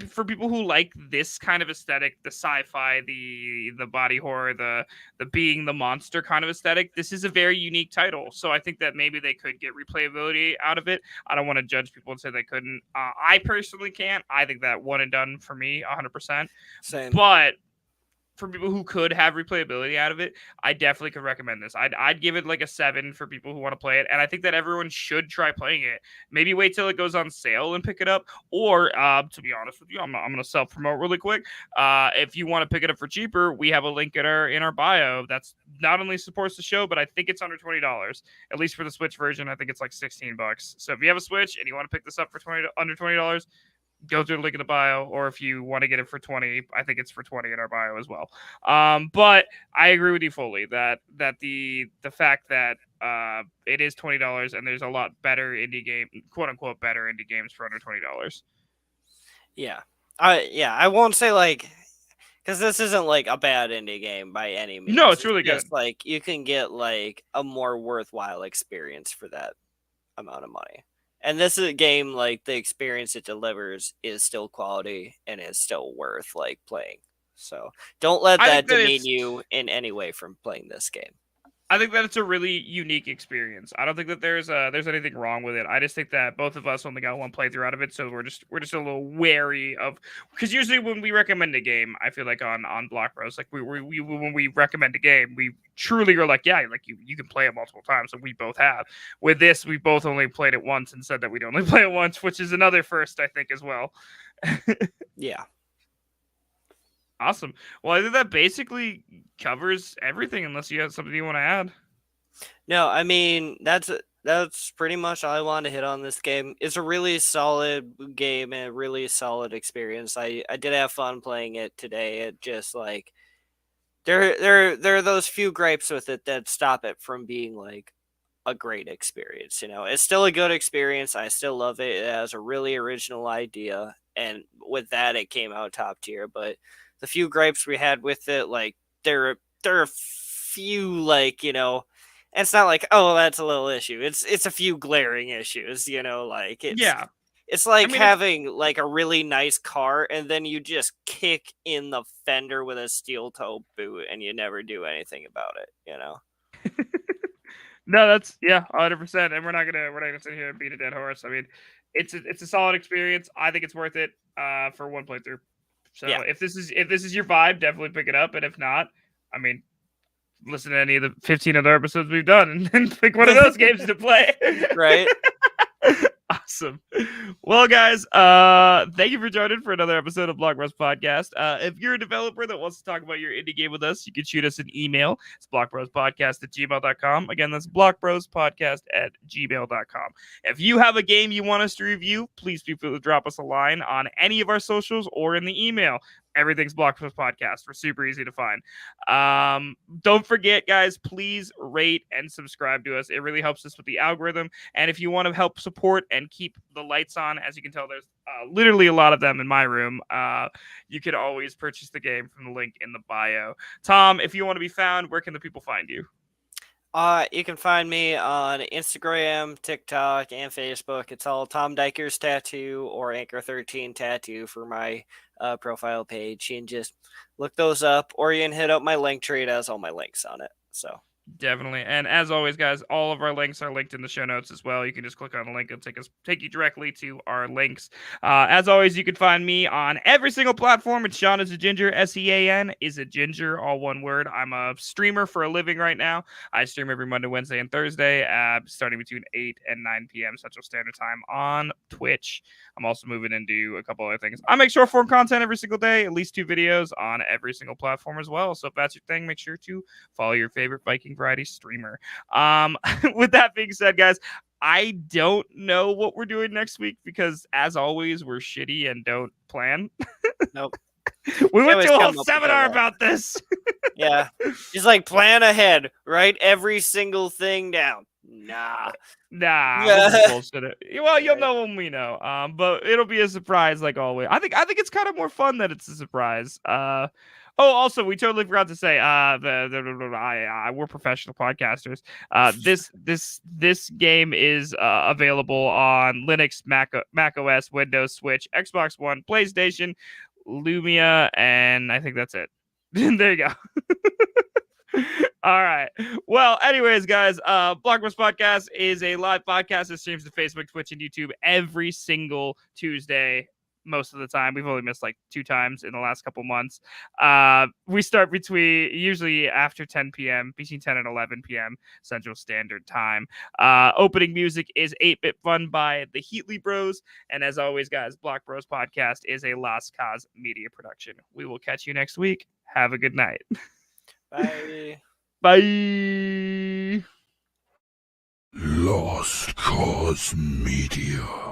S1: for people who like this kind of aesthetic, the sci-fi, the body horror, the being the monster kind of aesthetic, this is a very unique title. So I think that maybe they could get replayability out of it. I don't want to judge people and say they couldn't. I personally can't. I think that one and done for me, 100%.
S2: Same.
S1: But for people who could have replayability out of it, I definitely could recommend this. I'd give it like a 7 for people who want to play it, and I think that everyone should try playing it. Maybe wait till it goes on sale and pick it up, or to be honest with you, I'm gonna self promote really quick. If you want to pick it up for cheaper, we have a link in our bio that's not only supports the show, but I think it's under $20. At least for the Switch version, I think it's like $16. So if you have a Switch and you want to pick this up for under $20, go through the link in the bio, or if you want to get it for 20, I think it's for 20 in our bio as well. But I agree with you fully that the fact that it is $20 and there's a lot better indie game, quote unquote better indie games for under $20.
S2: Yeah. I won't say like, because this isn't like a bad indie game by any means.
S1: No, it's really
S2: just
S1: good.
S2: like you can get like a more worthwhile experience for that amount of money. And this is a game like the experience it delivers is still quality and is still worth like playing. So don't let that demean you in any way from playing this game.
S1: I think that it's a really unique experience. I don't think that there's anything wrong with it. I just think that both of us only got one playthrough out of it, so we're just a little wary of, because usually when we recommend a game, I feel like on Block Bros, like we when we recommend a game, we truly are like, yeah, like you can play it multiple times, and we both have. With this, we both only played it once and said that we'd only play it once, which is another first, I think, as well.
S2: Yeah.
S1: Awesome. Well, I think that basically covers everything, unless you have something you want to add.
S2: No, I mean, that's pretty much all I wanted to hit on this game. It's a really solid game and a really solid experience. I did have fun playing it today. It just like there are those few gripes with it that stop it from being like a great experience. You know, it's still a good experience. I still love it. It has a really original idea, and with that, it came out top tier. But the few gripes we had with it, like there are a few, like, you know, and it's not like, oh, that's a little issue. It's a few glaring issues, you know, like it's like having like a really nice car and then you just kick in the fender with a steel toe boot and you never do anything about it, you know.
S1: No, that's 100%. And we're not gonna sit here and beat a dead horse. I mean, it's a solid experience. I think it's worth it for one playthrough. So yeah. if this is your vibe, definitely pick it up. And if not, I mean, listen to any of the 15 other episodes we've done and pick one of those games to play.
S2: Right.
S1: Awesome. Well, guys, thank you for joining for another episode of Block Bros Podcast. If you're a developer that wants to talk about your indie game with us, you can shoot us an email. It's blockbrospodcast@gmail.com. Again, that's blockbrospodcast@gmail.com. If you have a game you want us to review, please feel free to drop us a line on any of our socials or in the email. Everything's Block Bros Podcast. We're super easy to find. Don't forget, guys, please rate and subscribe to us. It really helps us with the algorithm. And if you want to help support and keep the lights on, as you can tell, there's literally a lot of them in my room. You can always purchase the game from the link in the bio. Tom, if you want to be found, where can the people find you?
S2: You can find me on Instagram, TikTok, and Facebook. It's all Tom Dykers Tattoo or Anchor 13 Tattoo for my profile page. You can just look those up, or you can hit up my link tree. It has all my links on it. So
S1: definitely. And as always, guys, all of our links are linked in the show notes as well. You can just click on the link and take you directly to our links. As always, you can find me on every single platform. It's Sean is a Ginger, SEAN is a Ginger, all one word. I'm a streamer for a living right now. I stream every Monday, Wednesday, and Thursday, starting between 8 and 9 p.m. Central Standard Time on Twitch. I'm also moving into a couple other things. I make short form content every single day, at least 2 videos on every single platform as well. So if that's your thing, make sure to follow your favorite Viking variety streamer. With that being said, guys, I don't know what we're doing next week because, as always, we're shitty and don't plan.
S2: Nope.
S1: We went to a whole seminar about this.
S2: Yeah. Just like plan ahead, write every single thing down. Nah.
S1: We'll bullshit it. Well, you'll know when we know. But it'll be a surprise like always. I think it's kind of more fun that it's a surprise. Oh, also, we totally forgot to say, we're professional podcasters. This game is available on Linux, Mac OS, Windows, Switch, Xbox One, PlayStation, Lumia, and I think that's it. There you go. All right. Well, anyways, guys, Blockbuster Podcast is a live podcast that streams to Facebook, Twitch, and YouTube every single Tuesday. Most of the time, we've only missed like 2 times in the last couple months. We start usually after 10 p.m., between 10 and 11 p.m. Central Standard Time. Opening music is 8-Bit Fun by the Heatley Bros. And as always, guys, Block Bros Podcast is a Lost Cause media production. We will catch you next week. Have a good night.
S2: Bye.
S1: Bye.
S3: Lost Cause Media.